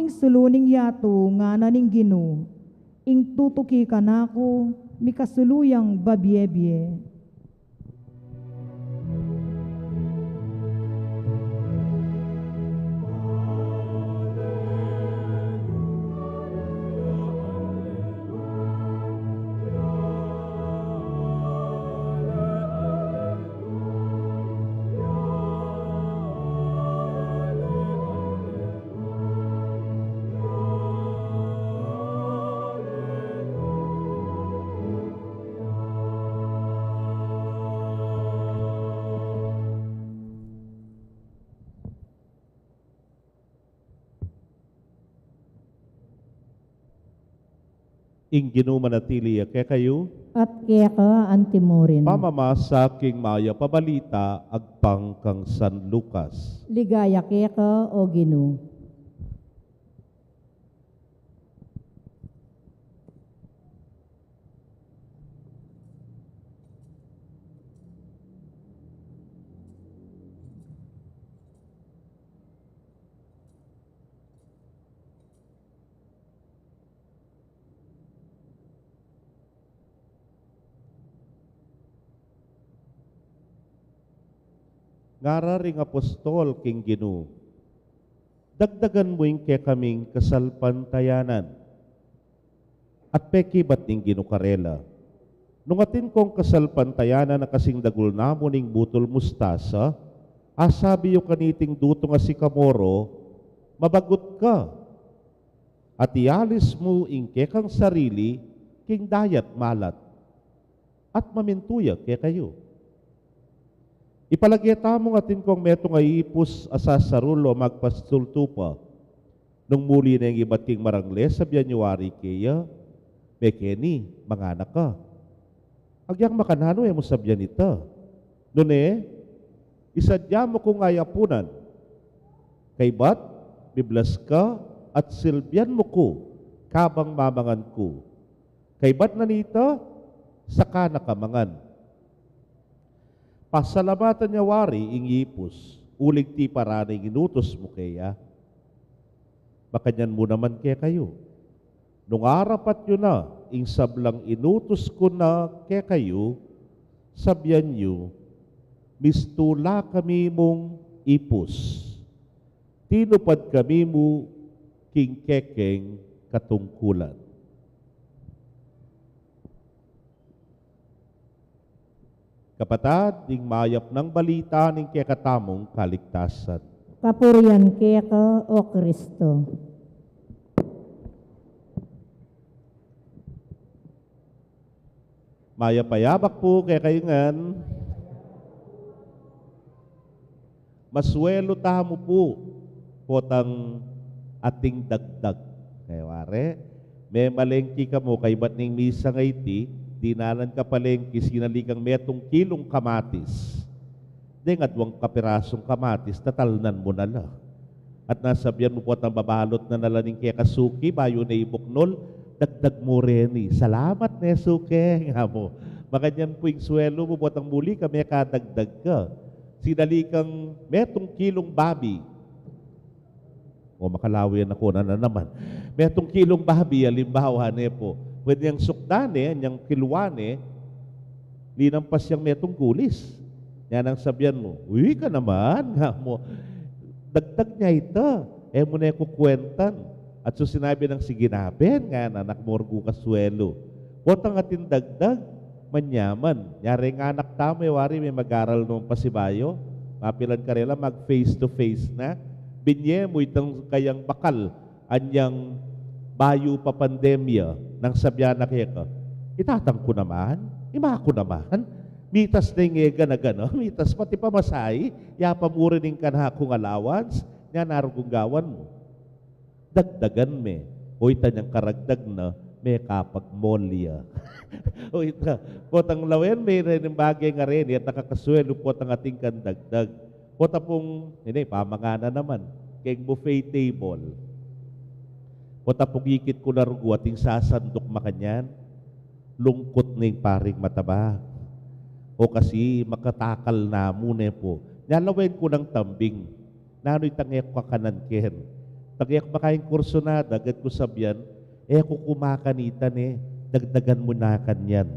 Aming suluning yato nga naning Gino, ing tutuki kanako, mikasuluyang babyebye. Ing ginumanatili kay kayo, At kaya ka antimorin. pamamasa king maya pabalita agpang kang San Lucas. Ligaya kaya ka o Gino. Ngara ring apostol king Gino, dagdagan mo yung kay kaming kasalpantayanan. At peki ba't ning ginukarela? Nung atin kong kasalpantayanan na kasing dagul namo ning butol mustasa, asabi yung kaniting duto nga si Kamoro, mabagot ka. At ialis mo ing kay kang sarili, king dayat malat. At mamintuya kay kayo. Ipalageta mo atin kong meto nga ipus asasarulo magpastultupa. Nung muli na yung iba't king marangle sa January kaya, mekeni, mga anak ka. Agyang makanano mo sabyan ita. Nune, isadya mo kong ayapunan. Kay bat, biblas ka at silbyan mo ko, kabang mamangan ko. Kay bat nanita, saka nakamangan. Pasalamatan niya wari ing ipus, ulig ti paraning inutos mo kaya. Makanyan mo naman kaya kayo. Nung arapat yun na, ing sablang inutos ko na kaya kayo, sabyan nyo, mistula kami mong ipus. Tinupad kami mo king kekeng katungkulan. Kapatad, ding mayap ng balita ning kekatamong kaligtasan. Kapurian kaya ka o Kristo. Mayapayabak po kaya kayo ngan. Maswelo tamo po potang ating dagdag. Kaya ware, may malengki ka mo kay ba't ning misa nga iti, dinalan ka palengki sinalikang metong kilong kamatis. Deng adwang kapirasong kamatis, tatalnan mo na la. At nasabyan mo po at ang babalot na nalaning kaya kasuki, bayo na ibuknol, dagdag mo reni. Salamat na suke, nga mo. Makanyan po yung swelo mo po at ang muli kami kadagdag ka. Sinalikang metong kilong babi. O makalawian ako na naman. Metong kilong babi, alimbawa po. Pwede niyang sukdane, niyang kilwane, linampas siyang metong gulis. Yan ang sabyan mo, uy ka naman, nga mo. Dagdag niya ito, mo na kukwentan. At so sinabi ng siginaben, nga anak morgo kaswelo. Wotang atin dagdag, manyaman. Yari nga anak tamo, wari may mag-aral nung pasibayo. Mapilan ka rela, mag face to face na. Binye mo itong kayang bakal, anyang bayo pa pandemya, nang sabyan na kaya ka, itatang ko naman, ima ko naman, mitas na yung ega na gano'n, mitas pati pamasay, yapamurin ng kanakong allowance, nga narugong gawan mo. Dagdagan me, o itanyang karagdag na, may kapagmolya. O ita, potang lawen, may rin bagay nga rin, at nakakaswelo potang ating kandagdag. Pota pong, hindi, pamangana naman, kay buffet table. Pota pong ikit ko na rugo ating sasandok makanyan, lungkot na yung paring mataba. O kasi makatakal na muna po. Nalawen ko ng tambing, nano'y tangek ko kanan ken. Tagiyak makain kurso na, dagad ko sabyan, ako kumakanitan dagdagan mo na kanyan.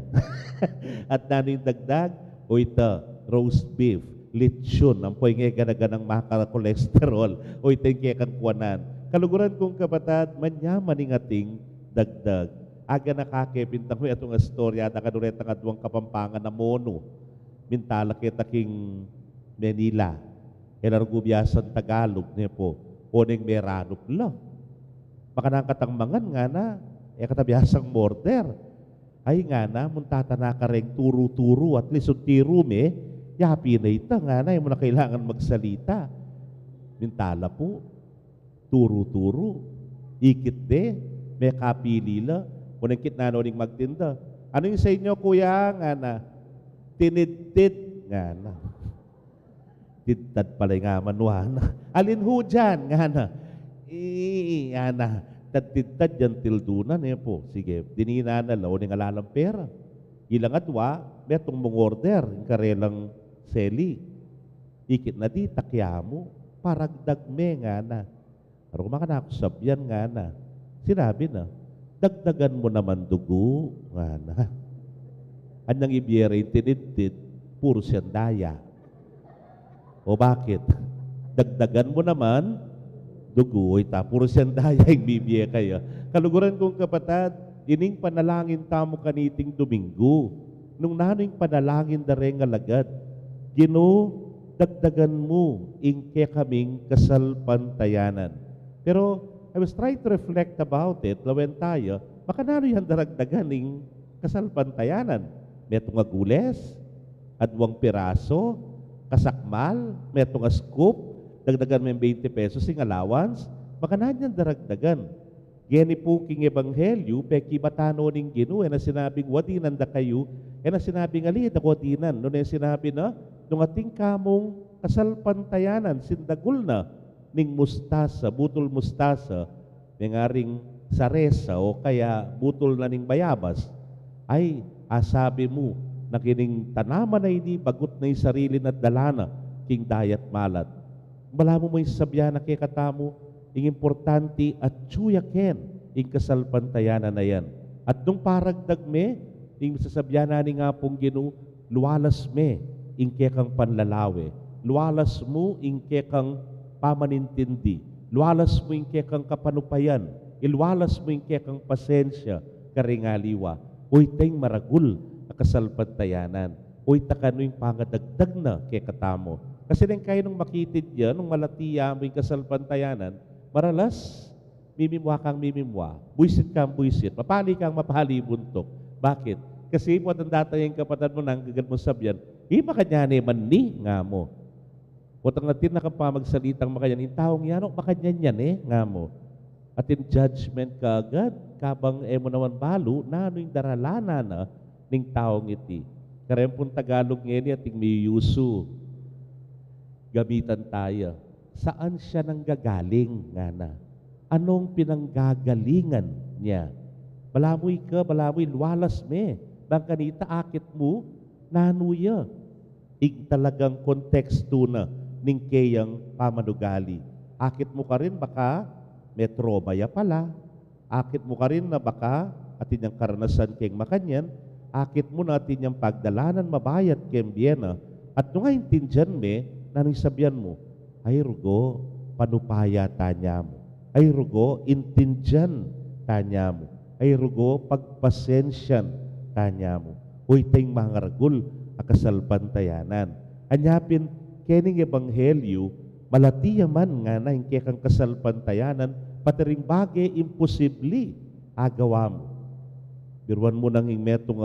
At nano yung dagdag, o ita, roast beef, lechon, ang po'y nga ganaganang maka-kolesterol, o ita yung kekang kuwanan. Kaluguran kong kapatad, manyaman ng ating dagdag. Aga nakakepintang mo itong istorya, nakaduret ang adwang Kapampangan na mono. Mintala kita king Manila. Elargubiasan Tagalog niya po. Oning meranop lang. Baka nang katangmangan nga na, katabiasang morder. Ay nga na, muntata na ka rin turo-turo at least yung tirume, yapi na ita nga na, yung mo na kailangan magsalita. Mintala po, turo-turo, ikit de, may kapilila, kung ang kitna noning magtinda. Ano yung sa inyo, kuya, nga na? Tinidtid, nga na. Tidtad pala nga manuana. Alin ho dyan, nga na. Nga na. Tad-tidtad dyan tildunan, po. Sige, dinina na law, ning alalang pera. Ilang atwa, metong mong order, yung karelang seli. Ikit na di, takya mo, paragdagme nga na. Pero kumakanako sabyan nga na. Sinabi na, dagdagan mo naman dugo, nga na. Anyang ibiyere yung tinidtid, puro siyang daya. O bakit? Dagdagan mo naman, dugo, puro siyang daya yung bibiye kayo. Kaluguran kong kapatad, ining panalangin tamo kaniting Domingo. Nung naning panalangin dareng alagad, Gino, dagdagan mo, ingke kaming kasalpantayanan. Pero, I was trying to reflect about it, lawen tayo, baka nano yan daragdagan ng kasalpantayanan. Metong agules, adwang piraso, kasakmal, metong scoop, dagdagan mo yung 20 pesos yung allowance, baka nanyan daragdagan. Geni po king ebanghelyo, peki batano ning Gino, na sinabing wadinan da kayo, na sinabing ali da wadinan, no na sinabi na, nung ating kamong kasalpantayanan, sindagul na, ning mustasa, butol mustasa, may ngaring saresa o kaya butol na ning bayabas, ay asabi mo na kining tanaman na ini bagot na yung sarili na dalana king dayat malat. Bala mo may sabya na kikatamo, ing importante at tsuyaken ing kasalpantayanan na yan. At nung paragdag me, ing sasabyan na ni nga pong Gino, luwalas me ing kekang panlalawe, luwalas mo ing kekang pamanintindi, luwalas mo ing kekang kapanupayan, ilwalas mo ing kekang pasensya, karingaliwa, uy tayong maragul na kasalpantayanan, uy takano yung pangadagdag na kekatamo. Kasi nang kayo nung makitid yan, nung malatiya mo yung kasalpantayanan, maralas, mimimwa kang mimimwa, buisit kang buisit, mapali kang mapali buntok. Bakit? Kasi po ang data yung kapatid mo nang gagal mo sabyan, makanyane man ni nga mo. Putang natin na kang pamagsalitang makanyan, yung taong yan, makanyan yan nga mo. At in judgment ka agad, kabang mo naman balo, na ano yung daralana na ning taong iti. Karayang pong Tagalog ngayon ating may yusu, gamitan tayo. Saan siya nang gagaling nga na? Anong pinanggagalingan niya? Balamoy ka, balamoy, luwalas me. Bang kanita, akit mo, nanuya. Ig talagang konteksto na ning kayang pamanugali. Akit mo ka rin, baka metrobaya pala. Akit mo ka rin na baka atin yung karanasan keng makanyan. Akit mo na atin yung pagdalanan mabayat keng biyena. At nung intindihan me, nanong sabihan mo, ay rugo, panupaya tanya mo. Ay rugo, intindihan tanya mo. Ay rugo, pagpasensyan tanya mo. Uy, tayong mga ragul, akasalpantayanan. Anyapin, kening ebanghelyo, malatiya man nga na yung kekang kasalpantayanan, pati ring bagay imposible agawa mo. Biruan mo nang metong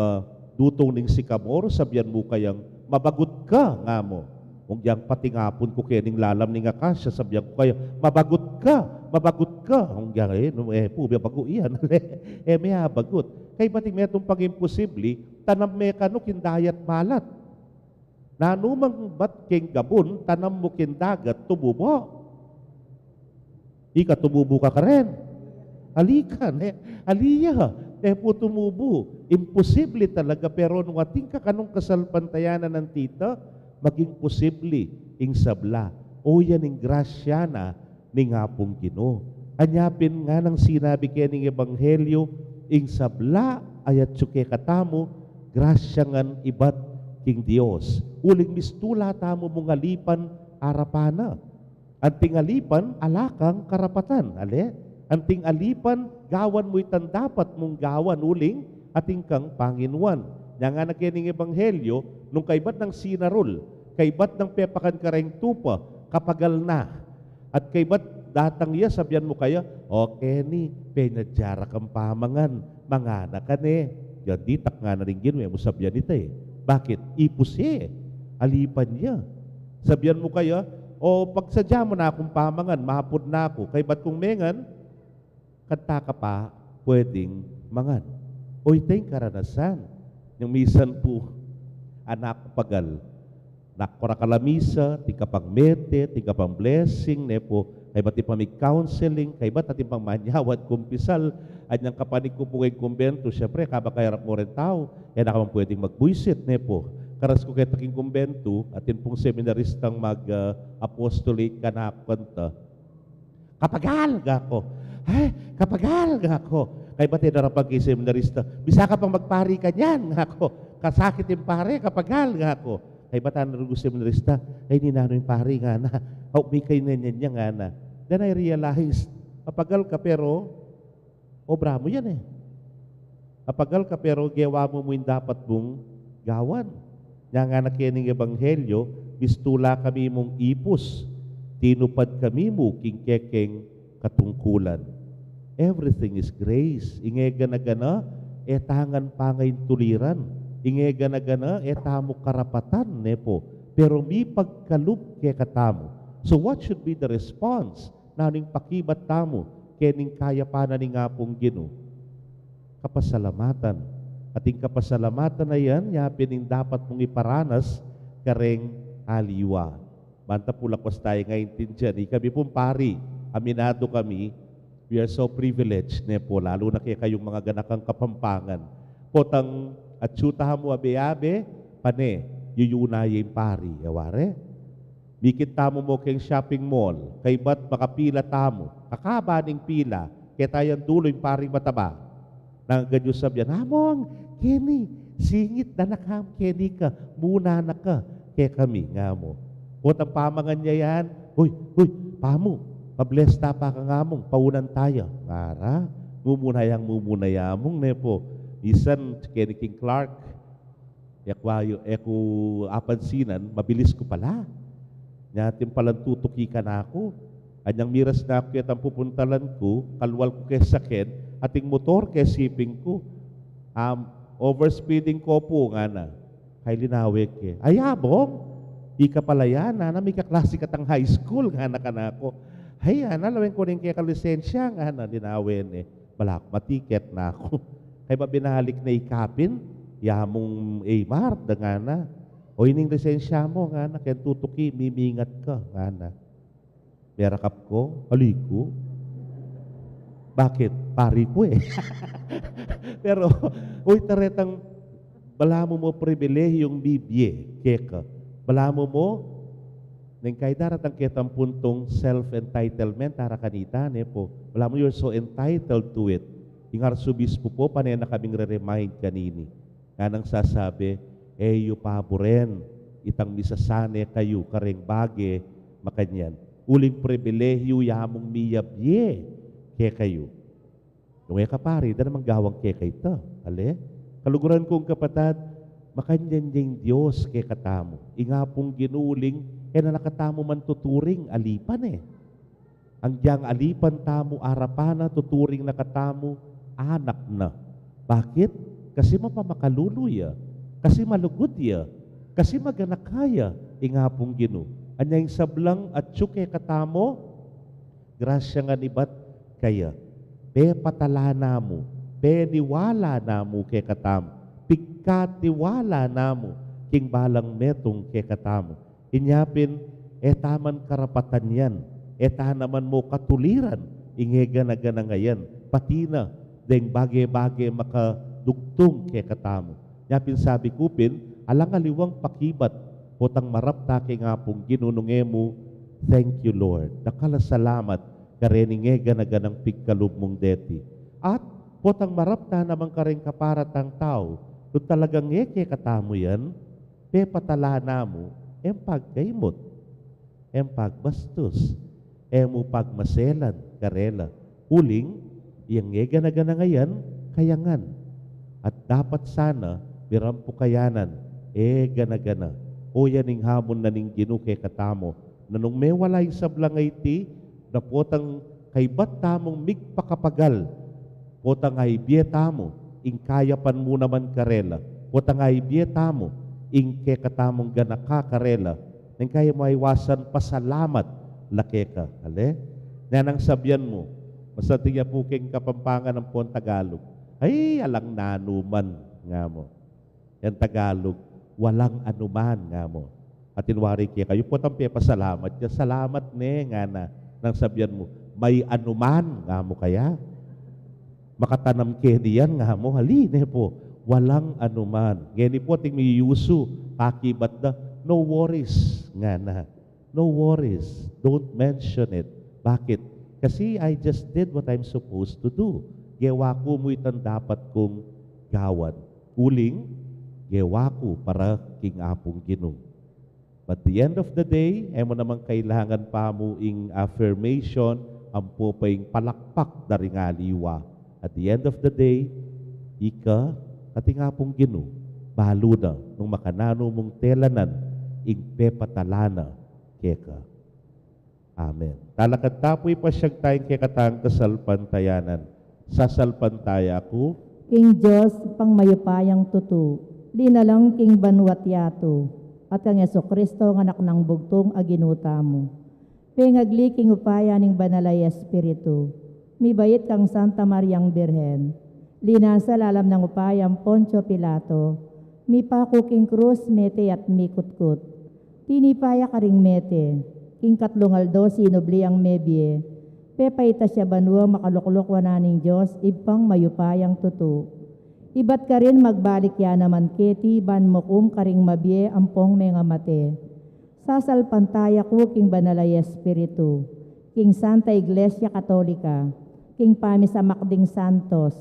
dutong ning sikamor, sabihan mo kayang mabagot ka nga mo. Kung diyang patingapon ko kening lalam ning akasya, sabihan ko kayo, mabagot ka, mabagot ka. Kung diyang, pubi bago iyan, may habagot. Kay bating metong pag-imposible, tanam mekano kindayat malat. Nanumang bat keng gabon, tanam mo kindagat, tumubo. Ika tumubo ka rin. Alikan, aliya, po tumubo. Imposible talaga, pero nung ating kakanong kasalpantayanan ng tita, maging posible ing sabla. O yan ing grasya na ni nga pong Gino. Anyapin nga ng sinabi kening ebanghelyo, ing sabla ayat suke katamo, grasya ngan ibat king Dios. Uling mistula tamo mong alipan arapana. Anting alipan alakang karapatan. Ale? Anting alipan gawan mo itan dapat mong gawan uling ating kang Panginuan. Nga nga na kening ebanghelyo, nung kaibat ng sinarol, kaibat ng pepakan kareng tupa, kapagal na. At kaibat datang iya, sabihan mo kaya, o Kenny, penyadjara kang pamangan, mga anak ka ne. Yan ditak nga na rin ginwe mo sabihan ito eh. Bakit? Ipus alipan niya. Sabihan mo kaya, o pagsadya mo na akong pamangan, mahapod na ako, kaibat kong mengan, kanta ka pa, pwedeng mangan. O ito yung karanasan. Yung misan po, anak pagal, nakora kalamisa, tika pang mete, tika pang blessing, nepo, kay ba't ipamig counseling, kay ba't ating pang manyawad kumpisal, at niyang kapanig ko po kay kumbento, syempre, kabakayarap mo rin tao, nakamang pwedeng magbuisit, nepo. Karas ko kay taking kumbento, atin pong seminaristang mag-apostolate ka na kanta. Kapagal ga ako. Ay, kapagal ga ako. Kay ba't narapag kay seminarista, bisa ka pang magpari ka niyan, nga ako. Kasakit yung pare, kapagal nga ako. Kay ba't narugo seminarista, ay ninano yung pari nga na. May kayo na niya nga na. Then I realized, kapagal ka pero, obra mo yan eh. Kapagal ka pero, gawa mo yung dapat mong gawan. Nga nga na kining ebanghelyo, mistula kami mong ipus. Tinupad kami mo, kingkekeng katungkulan. Everything is grace. Ingega na gana, tangan pangayin tuliran. Ingega na gana, tamo karapatan, nepo. Pero mi pagkalup ke katamo. So what should be the response? Naning pakibat tamo, kening kaya pa na ni nga pong Ginoo. Kapasalamatan. Ating kapasalamatan na yan, yapining dapat mong iparanas kareng aliwa. Banta pulakwas tayo ngayon dyan. Kami pong pari, aminado kami, we are so privileged, nepo, lalo na kayong mga ganakang kapampangan. Potang atsyutahan mo abe-abe, pane, yuyunay yung pari. Yaware? Mikit tamo mo kayong shopping mall, kay ba't makapila tamo, kakabaning pila, kaya tayong dulo yung paring mataba. Nang ganyo sabihan, Among, Kenny, singit na nakam, Kenny ka, muna na ka, kaya kami, nga mo. Potang pamangan niya yan, huy, pamo, pabless ta pa ka nga mong, paunan tayo. Para, mumunayamong, nepo. Isan, Kenny King Clark, eko apansinan, mabilis ko pala. Natin palang tutuki ka na ako. Anyang miras na ako kitang pupuntalan ko, kalwal ko kay sakit, ating motor kay siping ko. Overspeeding ko po nga na. Kay linawik ke. Ay, abong, ika pala yan, na may kaklase katang high school, nga na ka na ako. Ay, lawin ko rin kaya kalisensya, nga na, linawin eh. Balak, matiket na ako. Kaya ba binalik na ikapin, yamong A-Mart, nga na. O ining lisensya mo, nga na, kaya tutuki, mimingat ka, nga na. Merakap ko, aliko. Bakit? Pari ko eh. Pero, taretang, bala mo pribilehiyong bibye, keka. Bala mo, nang kay daratang kitang puntong self-entitlement, tara kanita, nepo. Bala mo, you're so entitled to it. Yung arsubispo po, panay na kaming re-remind kanini. Nga nang sasabi, yu paboren, itang misasane kayo, kareng bage, makanyan. Uling pribilehiyo, yamong miyabye, ke kayo. Nung kapari, da namang gawang ke kayo ito. Ale? Kaluguran kong kapatad, makanyan yung Diyos ke katamo. Ingapong ginuling, na nakatamo man tuturing, alipan eh. Ang diyang alipan tamo, arapana, tuturing nakatamo, anak na. Bakit? Kasi mapamakaluluya. Kasi malugod ya, kasi maganakaya, ingapong Ginoo. Anyang sablang at syuke katamo, grasya nga nibat kaya. Pe patala namo, pe niwala namo ke katamo, pigkatiwala namo, king balang metong ke katamo. Inyapin, taman karapatan yan, naman mo katuliran, ingega na gana ngayon, pati na, deng bagay-bagay makadugtong ke katamo. Yapin sabi kupin, alang aliwang pakibat, potang marap ta kay nga pong ginununge mo, thank you Lord. Nakala salamat, kareningega na ganang pigkalub mong deti. At potang marapta naman karing kaparatang tao, kung talagang ngeke katamo yan, pepatala na mo, pagkaimot, pagbastos, mo pagmaselan, karela. Uling, iyang ngega na gana ngayon, kayangan. At dapat sana, birampo kayanan, gana-gana. O yaning hamon na ning ginuke katamo, na nung may walay sablangay ti, na potang kaybat tamong migpakapagal, potang ay tamo, ing kayapan mo naman karela, potang ay tamo, ing katamong ganaka karela, nang kaya mo iwasan pasalamat, lake ka. Ale? Nanang sabyan mo, basta tiya puking kapampangan ng pon Tagalog, ay alang nanuman nga mo. Yan Tagalog, walang anuman nga mo. At inwari kaya kayo po tampi pasalamat. Kaya salamat nga na nang sabyan mo, may anuman nga mo kaya. Makatanam kaya diyan nga mo, haline po, walang anuman. Gani po ting may yusu, kakibat na, no worries nga na. No worries, don't mention it. Bakit? Kasi I just did what I'm supposed to do. Gewa ko mo itang dapat kong gawan. Uling, gewa ko para king apong Ginoo. But the end of the day, mo namang kailangan pa mo ing affirmation, ang po pa ing palakpak dari nga liwa. At the end of the day, ika, ating apong Ginoo, balo na, nung makanano mong telanan, ing pepatalana, keka. Amen. Talakad tapoy pa siyag tayong kekatang kasalpantayanan. Sasalpantaya ko, King Diyos, pangmayupayang tutu, linalang king banwat yato, at ang Yeso Kristo ng anak ng bugtong aginuta mo. Pengagli king upaya ning banalay Espiritu, mibayit kang Santa Mariang Birhen, linasal alam ng upayang Poncio Pilato, mipako king krus mete at mikutkut, tinipaya ka ring mete, king katlungaldo sinubli ang mebye, pepayta siya banwa makaluklok wananing Diyos, ibang mayupayang tutu. Ibat ka rin magbalik ya naman keti, ban mokum karing mabye ampong mga mate. Sasalpantaya ko king banalay Espiritu, king Santa Iglesia Katolika, king pamisamakding santos,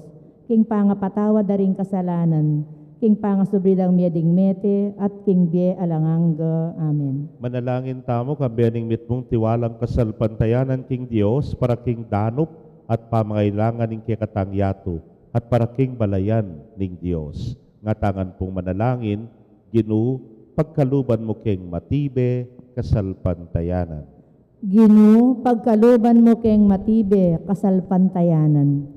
king pangapatawa daring kasalanan, king pangasubridang mieding mete, at king bie alanganga. Amen. manalangin tamo kabiyaning mitmong tiwalang kasalpantayanan king Dios para king danop at pamangailangan ning kekatang yato at para king balayan ning Dios. Nga tangan pong manalangin, Ginoo, pagkaluban mo king matibe kasalpantayanan. Ginoo, pagkaluban mo keng matibe kasalpantayanan.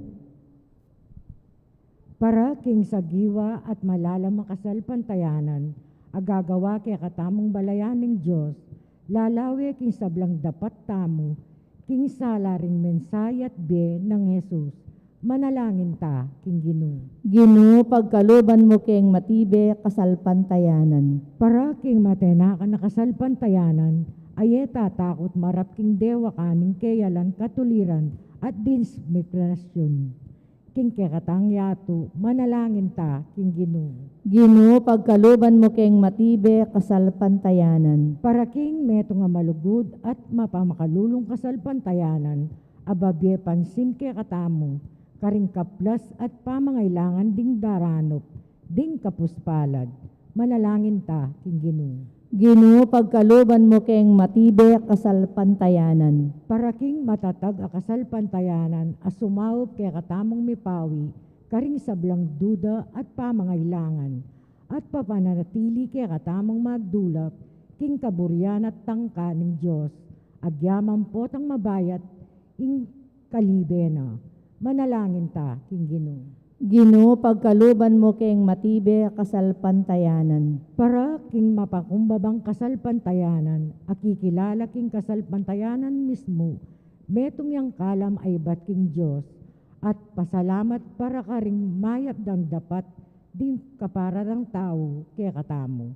Para king sagiwa at malalam makasalpantayanan, agagawa kay katamong balayaning Diyos, lalawi king sablang dapat tamo, king salaring mensayat be ng Jesus. Manalangin ta, king Ginoo. Ginoo, pagkaluban mo keng matibe kasalpantayanan. Para king matenakan na kasalpantayanan, ayeta takot marap king dewa kaning kayalan katuliran at dinsmiklasyon. King kekatang yato, manalangin ta, king Ginoo. Ginoo, pagkaluban mo keng matibe kasalpantayanan. Para king meto nga malugod at mapamakalulong kasalpantayanan, ababye pansin kekatamo, karing kaplas at pamangailangan ding daranop, ding kapuspalad. Manalangin ta, king Ginoo. Ginoo, pagkaluban mo keng matibe kasalpantayanan. Para king matatag a kasalpantayanan, asumawop kay katamong mipawi, karing sablang duda at pamangailangan, at papananatili kay katamong magdulap, king kaburyan at tangka ng Diyos, agyaman po tang mabayat, ing kalibena. Manalangin ta, king Ginoo. Ginoo, pagkaluban mo keng matibe kasalpantayanan. Para king mapakumbabang kasalpantayanan, akikilala king kasalpantayanan mismo, metong yang kalam ay bat king Diyos, at pasalamat para karing mayap dang dapat din kapararang tao kaya katamo.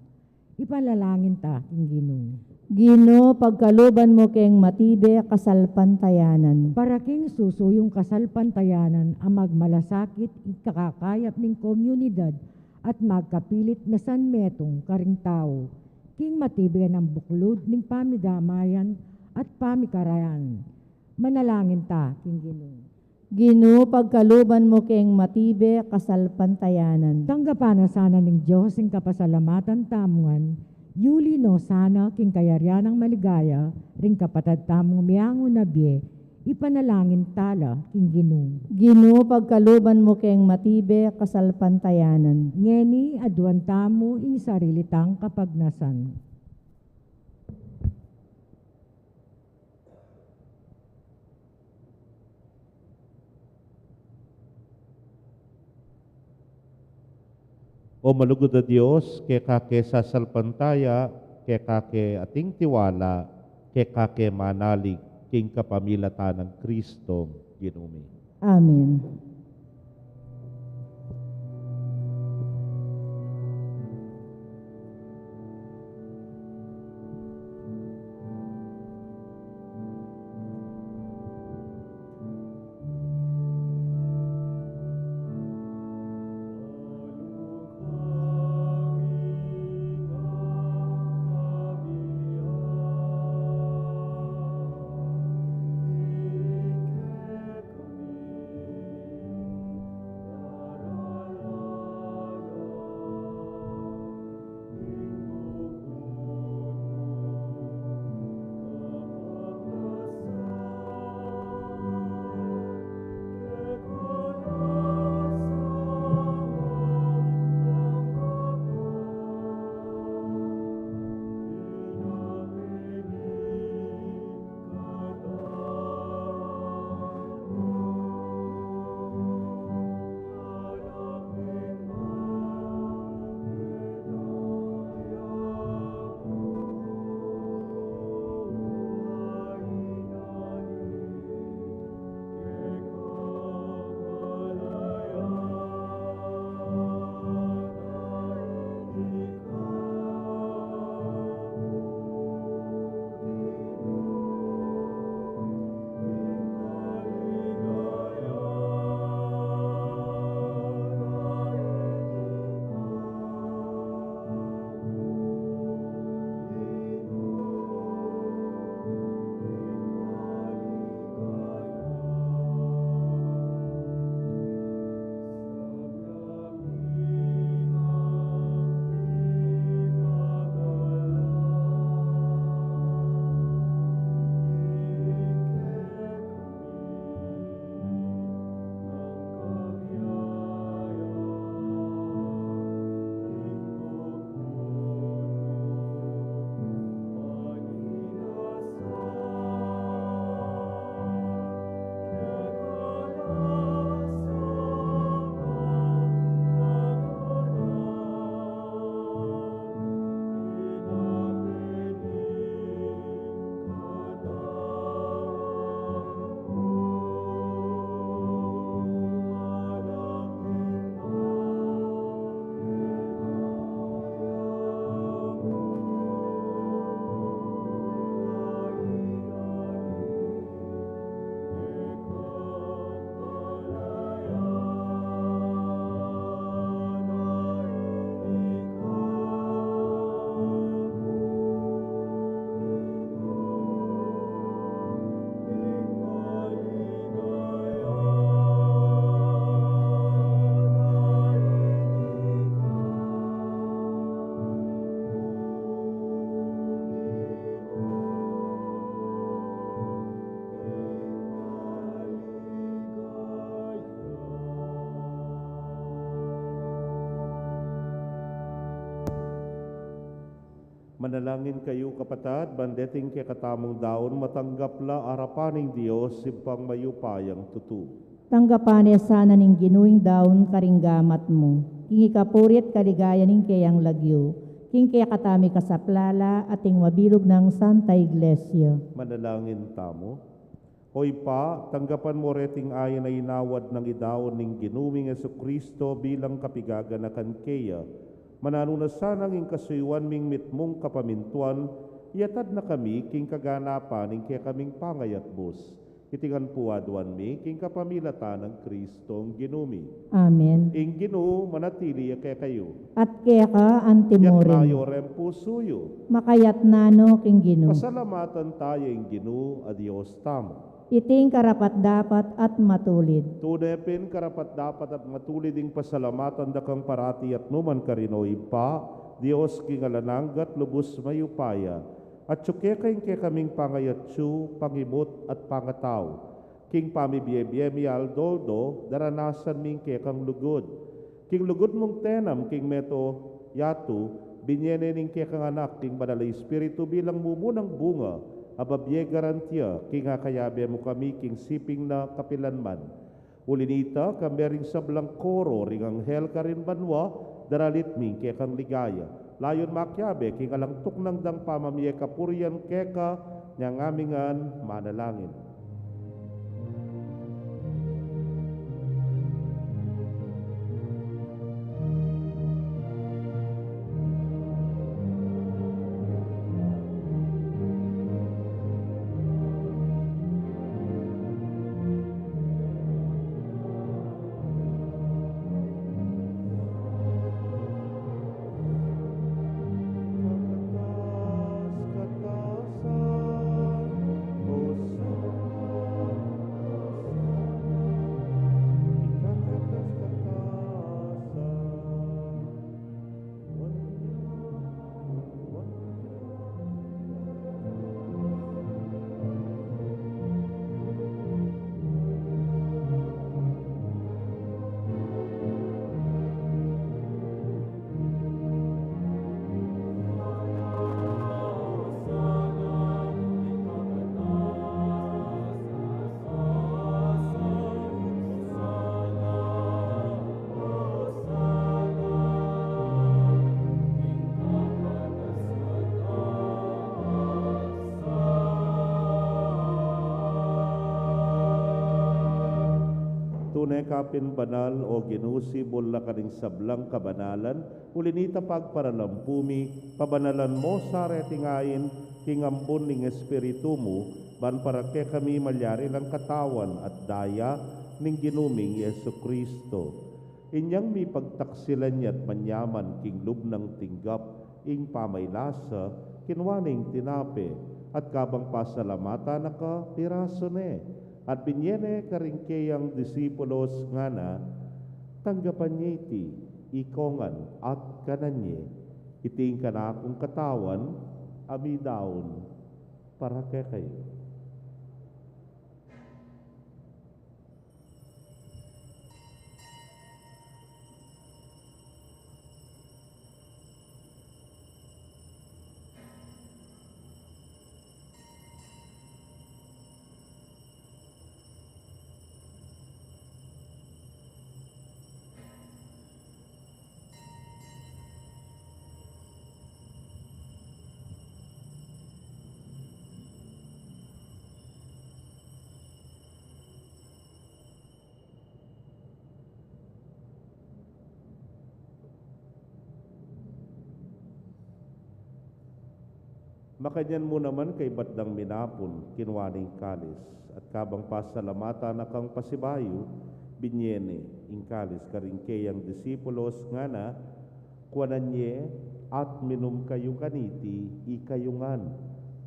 Ipalalangin ta, king Ginoo. Ginoo, pagkaluban mo keng matibe kasalpantayanan. Para king susuyong kasalpantayanan ang magmalasakit ikakakayap ning komunidad at magkapilit na sanmetong karing tao, king matibe ng buklod ning pamidamayan at pamikarayan. Manalangin ta, King Ginoo. Ginoo, pagkaluban mo keng matibe kasalpantayanan. Tanggapan na sana ng Diyos ang kapasalamatan tamuan, Yuli no sana king kayaryan ng maligaya, ring kapatad tamong miyango na biye, ipanalangin tala, King Ginoo. Ginoo, pagkaluban mo keng matibe kasalpantayanan. Ngeni aduan tamo ing sarilitang kapagnasan. O malugod na Diyos, kay kake sasalpantaya, kay kake ating tiwala, kay kake manalig, king kapamilatan ng Kristo, Ginumi. Amen. Manalangin kayo kapatad, bandeting kay katamong daon, matanggapla arapaning Diyos, sipang mayupayang tutu. Tanggapane sana ning ginuing daon karinggamat mo. King ikapurit kaligaya ning kayang lagyo. King kaya katami kasaplala ating mabilog ng Santa Iglesia. Manalangin tamo. Hoy pa, tanggapan mo reting ayon na inawad ng idaon ning ginuming Jesucristo bilang kapigaganakan kaya. Mananuna sanang ing kasuywan ming mitmong kapamintuan, yatad na kami king kaganapan ing kaya kaming pangayat bus. Itingan puwaduan mi king kapamilatan ng Kristong ginumi. Amen. Ing Ginoo manatili kaya kayo. At kaya ka antimorin. Yatrayo rem pusuyo. Makayat nano king Ginoo. Pasalamatan tayo ing Ginoo a Dios tamo. iting karapat-dapat at matulid. Tunepin karapat-dapat at matuliding pasalamatan dakang parati at numan karinoy pa, Dios kingalananggat lubos mayupaya, at tsuke kayong kaming pangayatsu, pangimot at pangataw. King pamibiyebiyemi aldoldo, daranasan ming kang lugod. King lugod mong tenam, king meto yatu, binyene ning kang anak, king banalay espiritu bilang mumunang bunga, ababye garantia, king hakayabe mo kami, king siping na kapilanman. Ulinita, kambering sablang koro, ring anghel ka rin banwa, daralit ming kang ligaya. Layon makyabe, king alangtok ng dang pamamiye kapurian keka, niyang amingan manalangin. Tunay kapin banal o ginusibol na kaning sablang kabanalan, ulinita pagparalampumi, pabanalan mo sa retingain, kingambon ning espiritu mo, ban para ke kami malyari ng katawan at daya ning ginuming Yesu Kristo. Inyang mi pagtaksilan niya't manyaman king lubnang tinggap, ing pamaylasa, kinwaning tinape, at kabang pasalamata na ka piraso ne. At binyene karingkeyang disipulos nga na, tanggapan niya iti, ikongan at kananye, iting kanakong katawan, amidaon, para kay kayo. Makanyan mo naman kay batdang minapon, kinwaning kalis, at kabang pasalamata na kang pasibayo, binyene, ing kalis karingkeyang disipulos nga na, kuananye at minum kayo kaniti, ikayungan.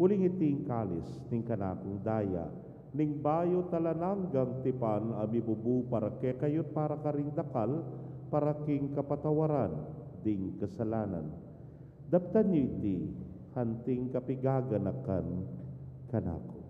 Uling iting kalis, ning kanakong daya, ning bayo talananggang tipan, amibubu para ke kayot para karingdakal, para king kapatawaran, ding kasalanan. Daptan niyo iti, hanting kapigaganakan kanako.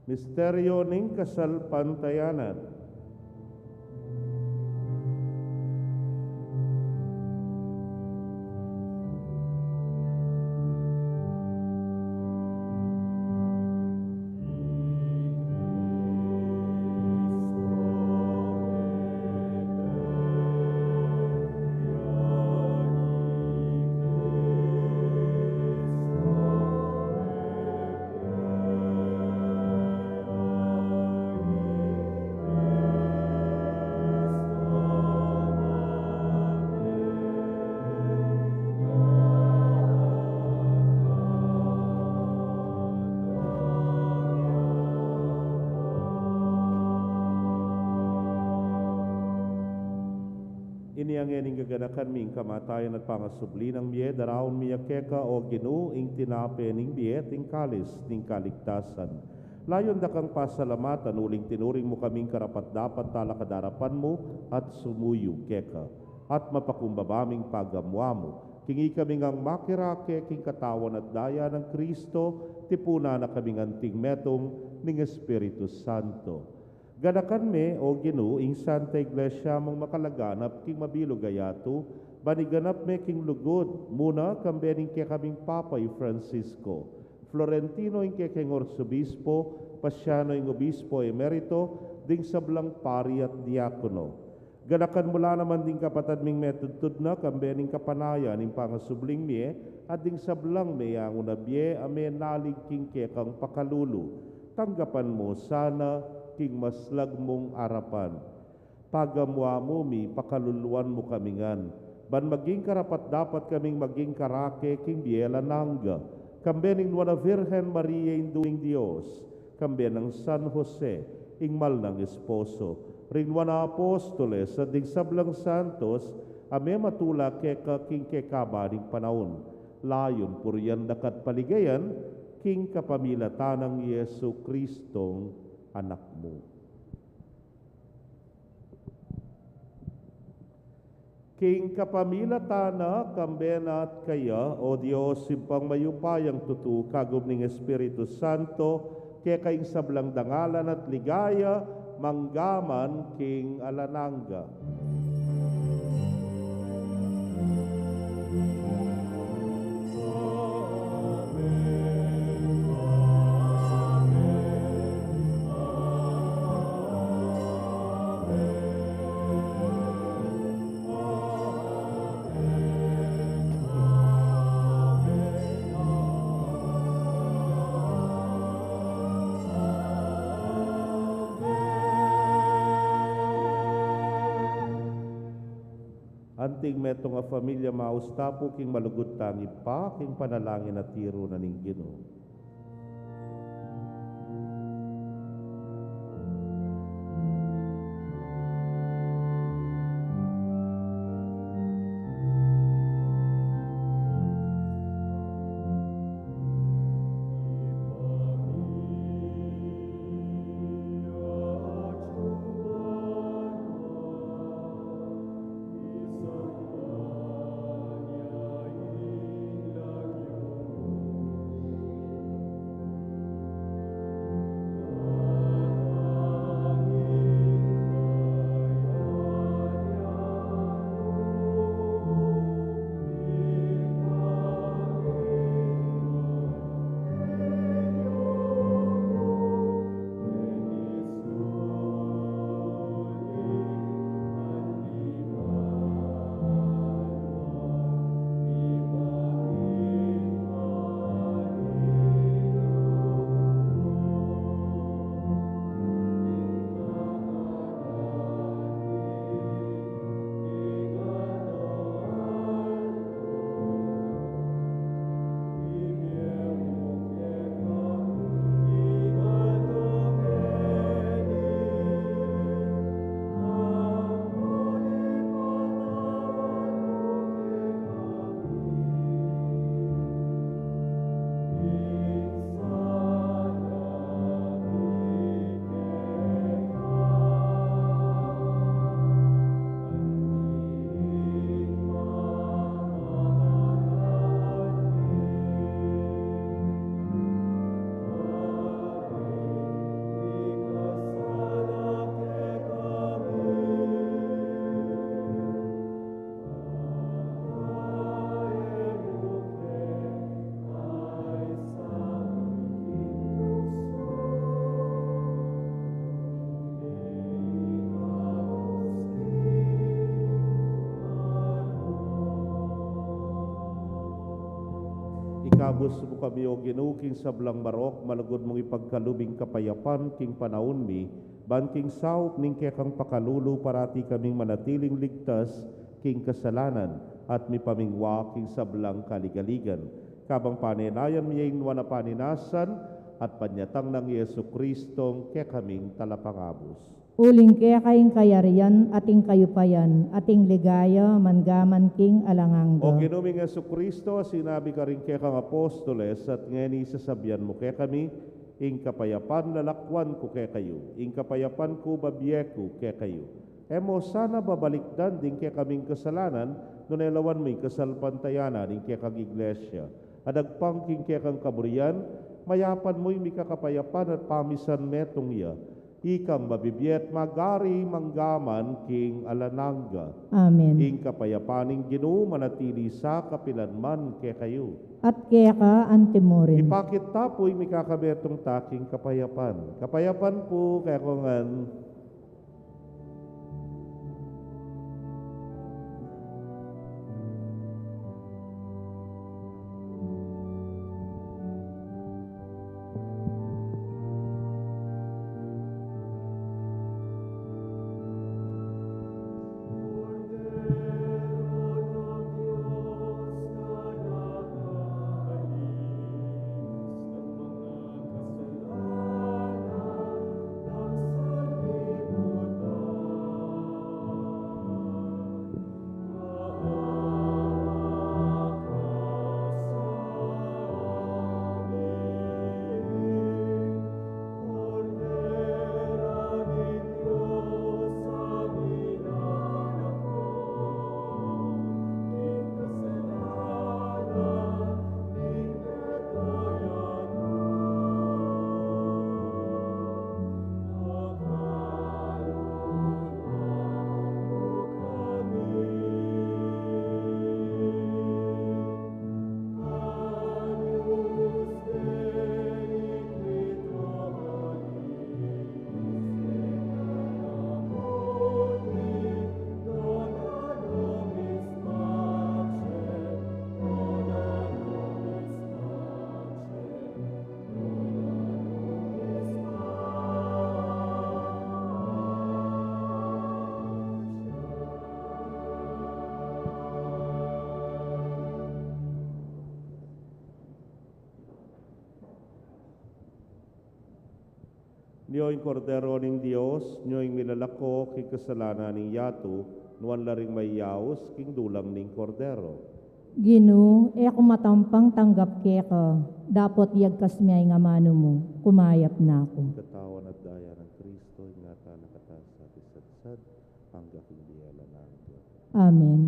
Misteryo ning kasalpantayanan. Iniangening gaganakan ming kamatayan at pangasubli ng miye, daraon miya keka o Ginoo ing tinape ning miye, ting kalis ning kaligtasan. Layon da kang pasalamatan, uling tinuring mo kaming karapat-dapat talakadarapan mo at sumuyo keka. At mapakumbabaming pagamwa mo, kingi kaming ang makirake king katawan at daya ng Kristo, tipuna na kaming anting metong ning Espiritu Santo. Ganakan me, o Ginoo, ing Santa Iglesia mong makalaganap king mabilog ayato, baniganap me king lugod, muna kambening kaya kaming Papay Francisco, Florentino ing kaya king Orsobispo, Pasiano ing Obispo Emerito, ding sablang pari at diakono. Ganakan mula naman ding kapatad ming metudtud na kambening kapanayan ing pangasubling miye, at ding sablang me ang unabye ame nalig king kaya kang pakalulu. Tanggapan mo sana king maslag mong arapan. Pagamwa mo mi, pakaluluan mo kamingan. Ban maging karapat dapat kaming maging karake king biela nangga. Kambening nuana Virgen Maria induing Dios. Kambenang San Jose, ingmal ng esposo. Rinwana apostoles at ding sablang santos, ame matula keka king kekabaning panahon. Layon puriyan dakat paligayan, king kapamilatan ng Yesu Kristong anak mo. King kapamilatana, kambena at kaya, o Diyos, simpang mayupayang tutu, kagum ning Espiritu Santo, kaya kaing sablang dangalan at ligaya, manggaman king alananga. Anting metong a familia maustapo king malugod tangi pa king panalangin at tiro na ning Ginoo. Ikabos mo kami o Ginoo king sablang marok, malagod mong ipagkalubing kapayapan king panahon mi, ban king saup ning kekang pakalulu parati kaming manatiling ligtas king kasalanan at mi pamingwa king sablang kaligaligan. Kabang paninayan mi ing wana paninasan at panyatang ng Yesu Kristong kekaming talapangabos. Uling kaya kayong kayarian, ating kayupayan, ating ligaya, mangaman king O alanganga. ginuming Kristo, sinabi ka rin kaya kang apostoles, at ngayon isasabihan mo kaya kami, ing kapayapan lalakwan ko kaya kayo, ing kapayapan ko babiyeko kaya kayo. Emo sana babalikdan din kaya kaming kasalanan, no nelawan mo yung kasalpantayanan, ing kaya kang iglesia. Adagpangking kaya kang kaburian, mayapan mo yung mikakapayapan at pamisan metong iya. Ikang mabibiyet magari manggaman king alananga. Amen. Ing kapayapaning Ginoo manatili sa kapilanman kaya kayo. At kaya ka antimorin. Ipakit tapoy mikakabetong taking kapayapan. Kapayapan po kaya kongan. Niyo'y kordero ning Dios, niyo'y milalako king kasalanan ning yato, nuan laring may yaos king dulang ning kordero. Ginu, ako matampang tanggap kaya ka. Dapat yagkas miyay nga mano mo. Kumayap na ako. Katawan at daya ng Kristo, ingatan na katas sa isadsad, hanggang hindi alanang Diyos. Amen.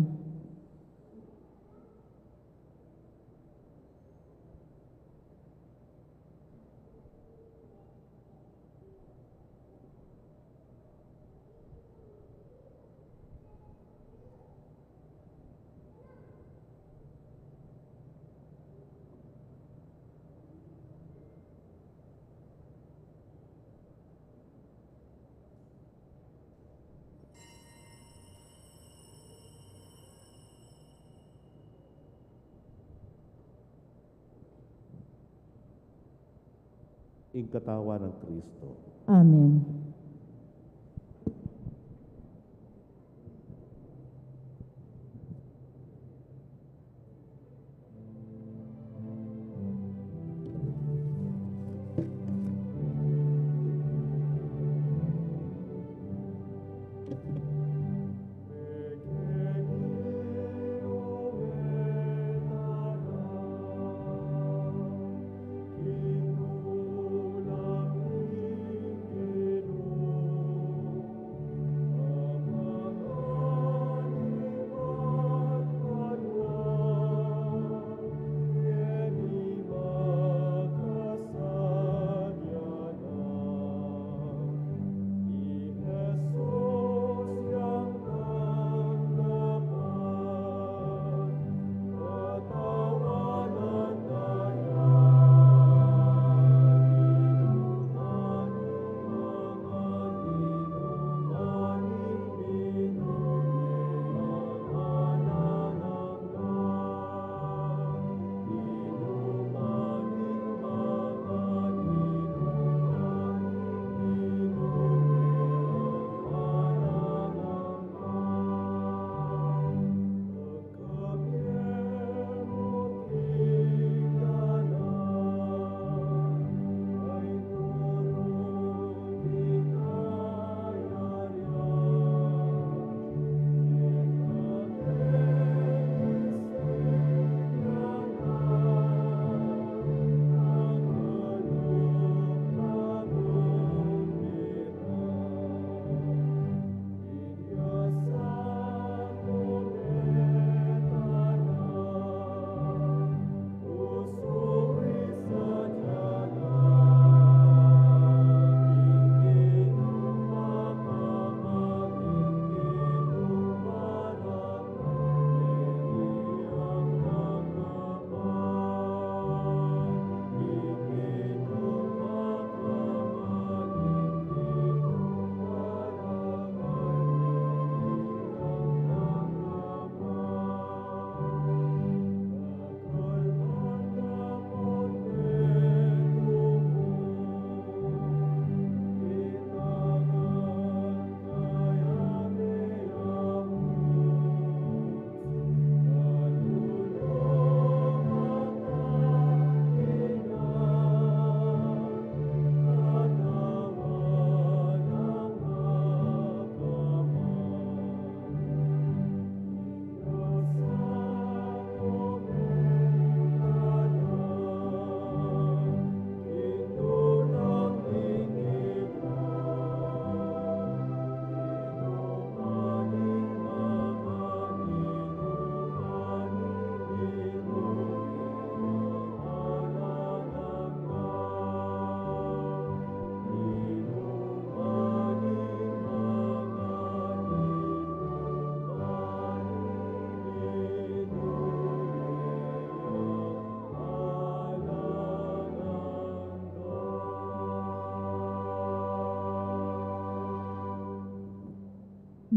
Ing katawan ng Kristo. Amen.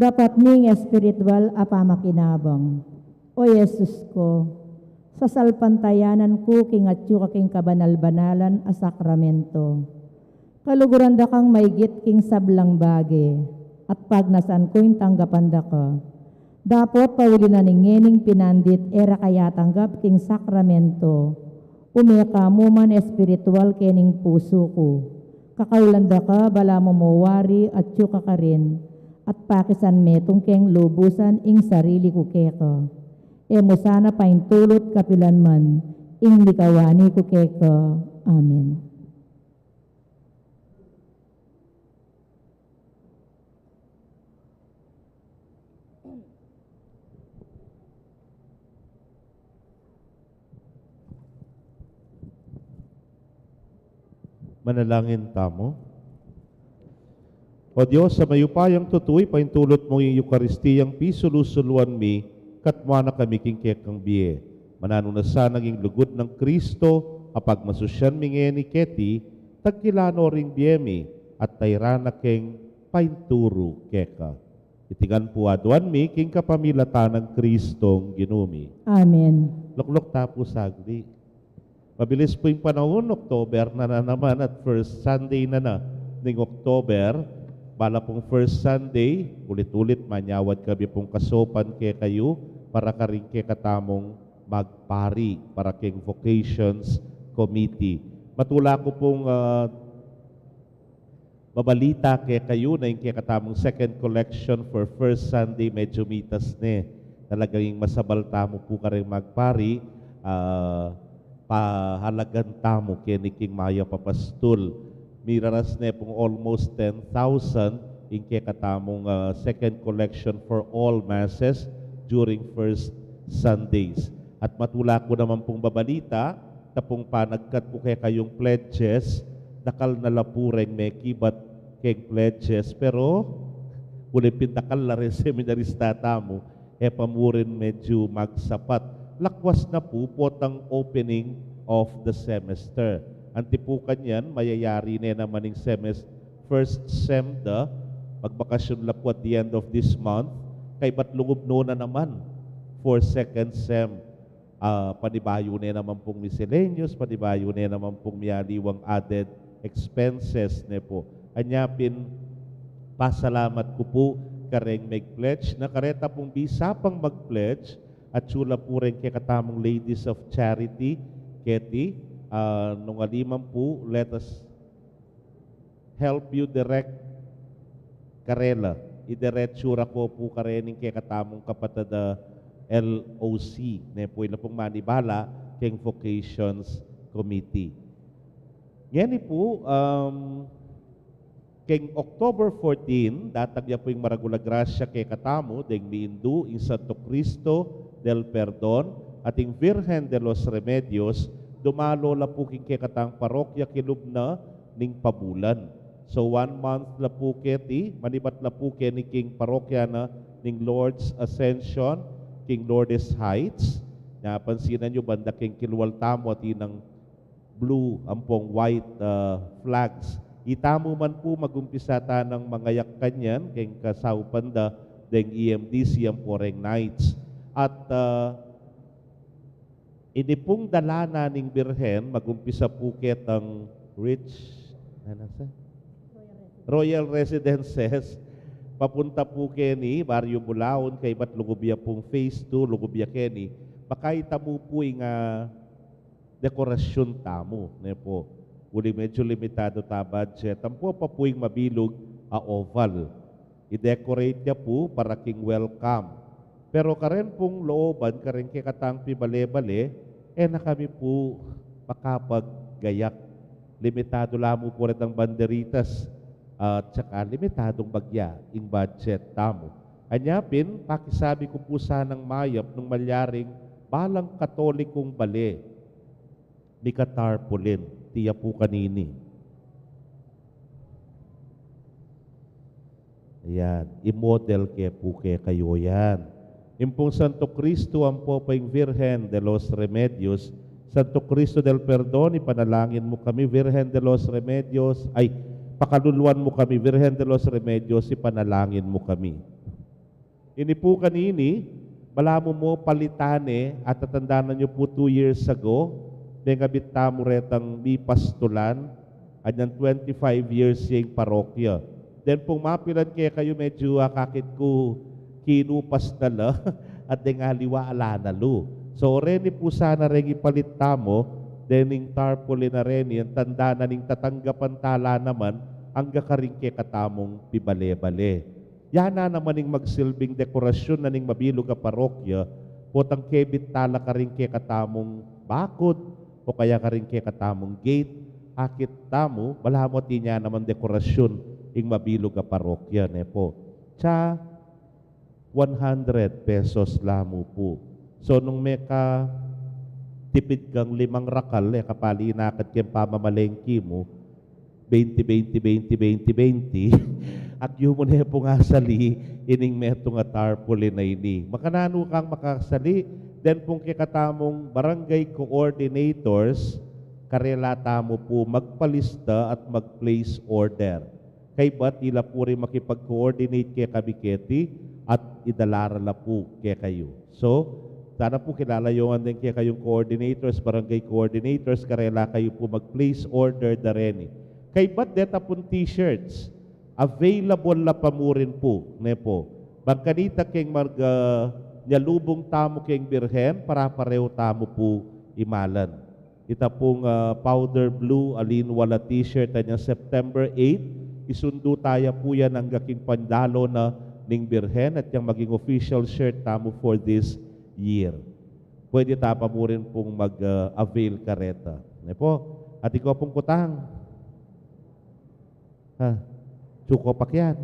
dapat ning espiritual a pamakinabang. O Yesus ko, sa salpantayanan ko king atyo king kabanal-banalan a sakramento. Kaluguran da kang maigit king sablang bage, at pagnasan ko yung tanggapan da ka. Dapot pauli na ningening pinandit era kaya tanggap king sakramento. Umeka mo man espiritual kening puso ko. Kakaulanda ka bala mo mawari at yuka ka rin. At pakisan metong keng lubusan ing sarili ko keka. Mo sana paintulot kapilan man ing likawani ko keka. Amen. Manalangin tamo. O Diyos, sa mayupayang tutuy, paintulot mo yung Eukaristiyang pisulus-suluan mi, katmana kami king kekang biye. Manano na sa naging lugod ng Kristo, apag masusyan minge ni Keti, tagkilano ring biyemi, at tayrana keng painturo keka. Itigan po aduan mi, king kapamilatan ng Kristong ginumi. Amen. Luklok tapo sagdi. Mabilis po yung panahon, October na naman at first Sunday na ng October. Bala pong first Sunday, ulit-ulit manyawad kami pong kasopan kay kayo para karing kay katamong magpari para king Vocations Committee. Matula ko pong mabalita kay kayo na yung kay katamong second collection for first Sunday medyo mitas ne. Talagang masabal tamo po karing magpari. Pahalagan tamo kiniking Maya Papastul. Miraras na pong almost 10,000 in kaya katamong second collection for all masses during first Sundays. At matula ko naman pong babalita, tapong panagkat po kaya kayong pledges, nakal na lapureng may kibat kayong pledges, pero ulipin nakal na rin seminarista tamo, pamurin medyo magsapat. Lakwas na po ang opening of the semester. Antipukan yan, mayayari na naman yung first SEMDA, magbakasyon la po at the end of this month, kay ba't lungub no na naman for second SEM. Panibayo na naman pong miscellaneous, panibayo na naman pong miyaliwang added expenses na po. Anyapin, pasalamat ko po kareng mag-pledge, na kareta pong bisapang mag-pledge, at sula po rin kay katamong Ladies of Charity, Keti, nung aliman po, let us help you direct karela. Idiretsura ko po karening kay katamong kapatada LOC, na po ila pong manibala kay Vocations Committee. Yan po, kay October 14, datagya po yung Maragulagrasya kay katamo, deng miindu, in Santo Cristo del Perdon, ating Virgen de los Remedios, dumalo la po king kekatang parokya kilubna ning pabulan. So 1 month la po keti, manibat la po ni king parokya na ning Lord's Ascension, King Lourdes Heights. Napansinan nyo banda king kilwal tamo at inang blue, ampong white flags. Itamo man po magumpisa ta ng mga yakkanyan, king kasawpanda, deng EMDC ang poreng nights. At inipong dalana ning Birhen, magumpisa puket ang Royal Residences, papunta po keni, Barrio Bulaon, kay ba't lugubya pong phase 2, lugubya keni, makaita mo po yung dekorasyon tamo. Ne po, uli medyo limitado ta budget. Tampo pa po yung mabilog oval. I-decorate niya po para king welcome. Pero karen pong looban, karen kay katangpi bale-bale, na kami po makapaggayak. Limitado lamo po rin ang banderitas at saka limitadong bagya in budget tamo. Anyapin, pakisabi ko po sanang mayap nung malyaring balang katolikong bale ni katarpulin, tiya po kanini. Ayan, i-model ke po kayo yan. Impong Santo Cristo ang popayng Virgen de los Remedios, Santo Cristo del Perdon, ipanalangin mo kami, Virgen de los Remedios, pakaluluan mo kami, Virgen de los Remedios, ipanalangin mo kami. Ini po kanini, balamo mo palitane at tatandaan nyo po 2 years ago, may ngabit tamo retang mi pastulan, at yan 25 years yung parokya. Then pong mapilan kaya kayo medyo kakit ko kinupas na la, at yung haliwa ala na lo. So reni po sana rin ipalit tamo, then yung tarpaulin na rin, yung tanda na ning tatanggapan tala naman, ang gakaring kaya katamong pibale-bale. Yan na naman yung magsilbing dekorasyon na ning mabilog ka parokya, potang kebit tala ka rin kaya katamong bakod, o kaya ka rin kaya katamong gate, akit tamo, malamot niya naman dekorasyon yung mabilog ka parokya, ne po. Tsa, 100 pesos lamo po. So, nung may ka tipid kang 5 rakal, kapali inakad kayong pamamalengki mo, 20, 20, 20, 20, 20, at yung mo na po nga sali, ining meto nga tarpaulin na ini. Makanano kang makasali, then pong kikatamong barangay coordinators, karelata mo po magpalista at mag-place order. Kay ba tila po rin makipag-coordinate kay Kabiketi at idalarala po kay kayo. So, sana po kilalayoan din kay kayong coordinators, barangay coordinators, karela kayo po mag-place order da rin. Kay ba't deta pong t-shirts? Available na pa mo rin po, ne po. Bangkanita keng nyalubong tamo keng birhen, para pareho tamo po imalan. Ita pong powder blue, alinwala t-shirt, na September 8, isundo tayo po yan ang gaking pandalo na ning birhen at yung maging official shirt tamo for this year. Pwede tapa mo rin pong mag-avail kareta. Ne po? At ikaw pong kutang. Tsuko pakyan.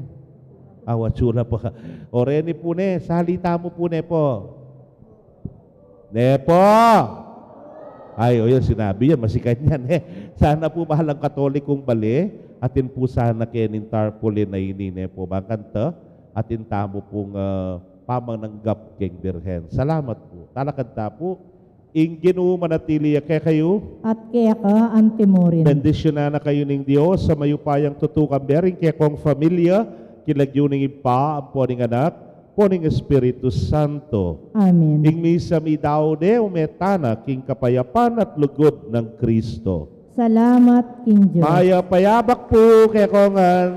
Awatsula pa. O reni po ne, salita mo po ne po. Ne po! Ay, o yun, sinabi yan, masikan yan eh. Sana po mahalang katolikong bali, atin po sana kenin tarpaulin na ini ne po. Bangkanta, atin tamo pong pamananggap keng birhen. Salamat po. Talakanta po. Ingin manatili kay kayo. At kaya ka antimorin. Bendisyonan na kayo ng Diyos sa mayupayang tutukang bering kaya kong familia, kilagyo ng ipa, ang poning anak, poning Espiritu Santo. Amen. Ing misa mi daude umetana king kapayapan at lugod ng Kristo. Salamat, King Diyos. Maya payabak po kaya kongan.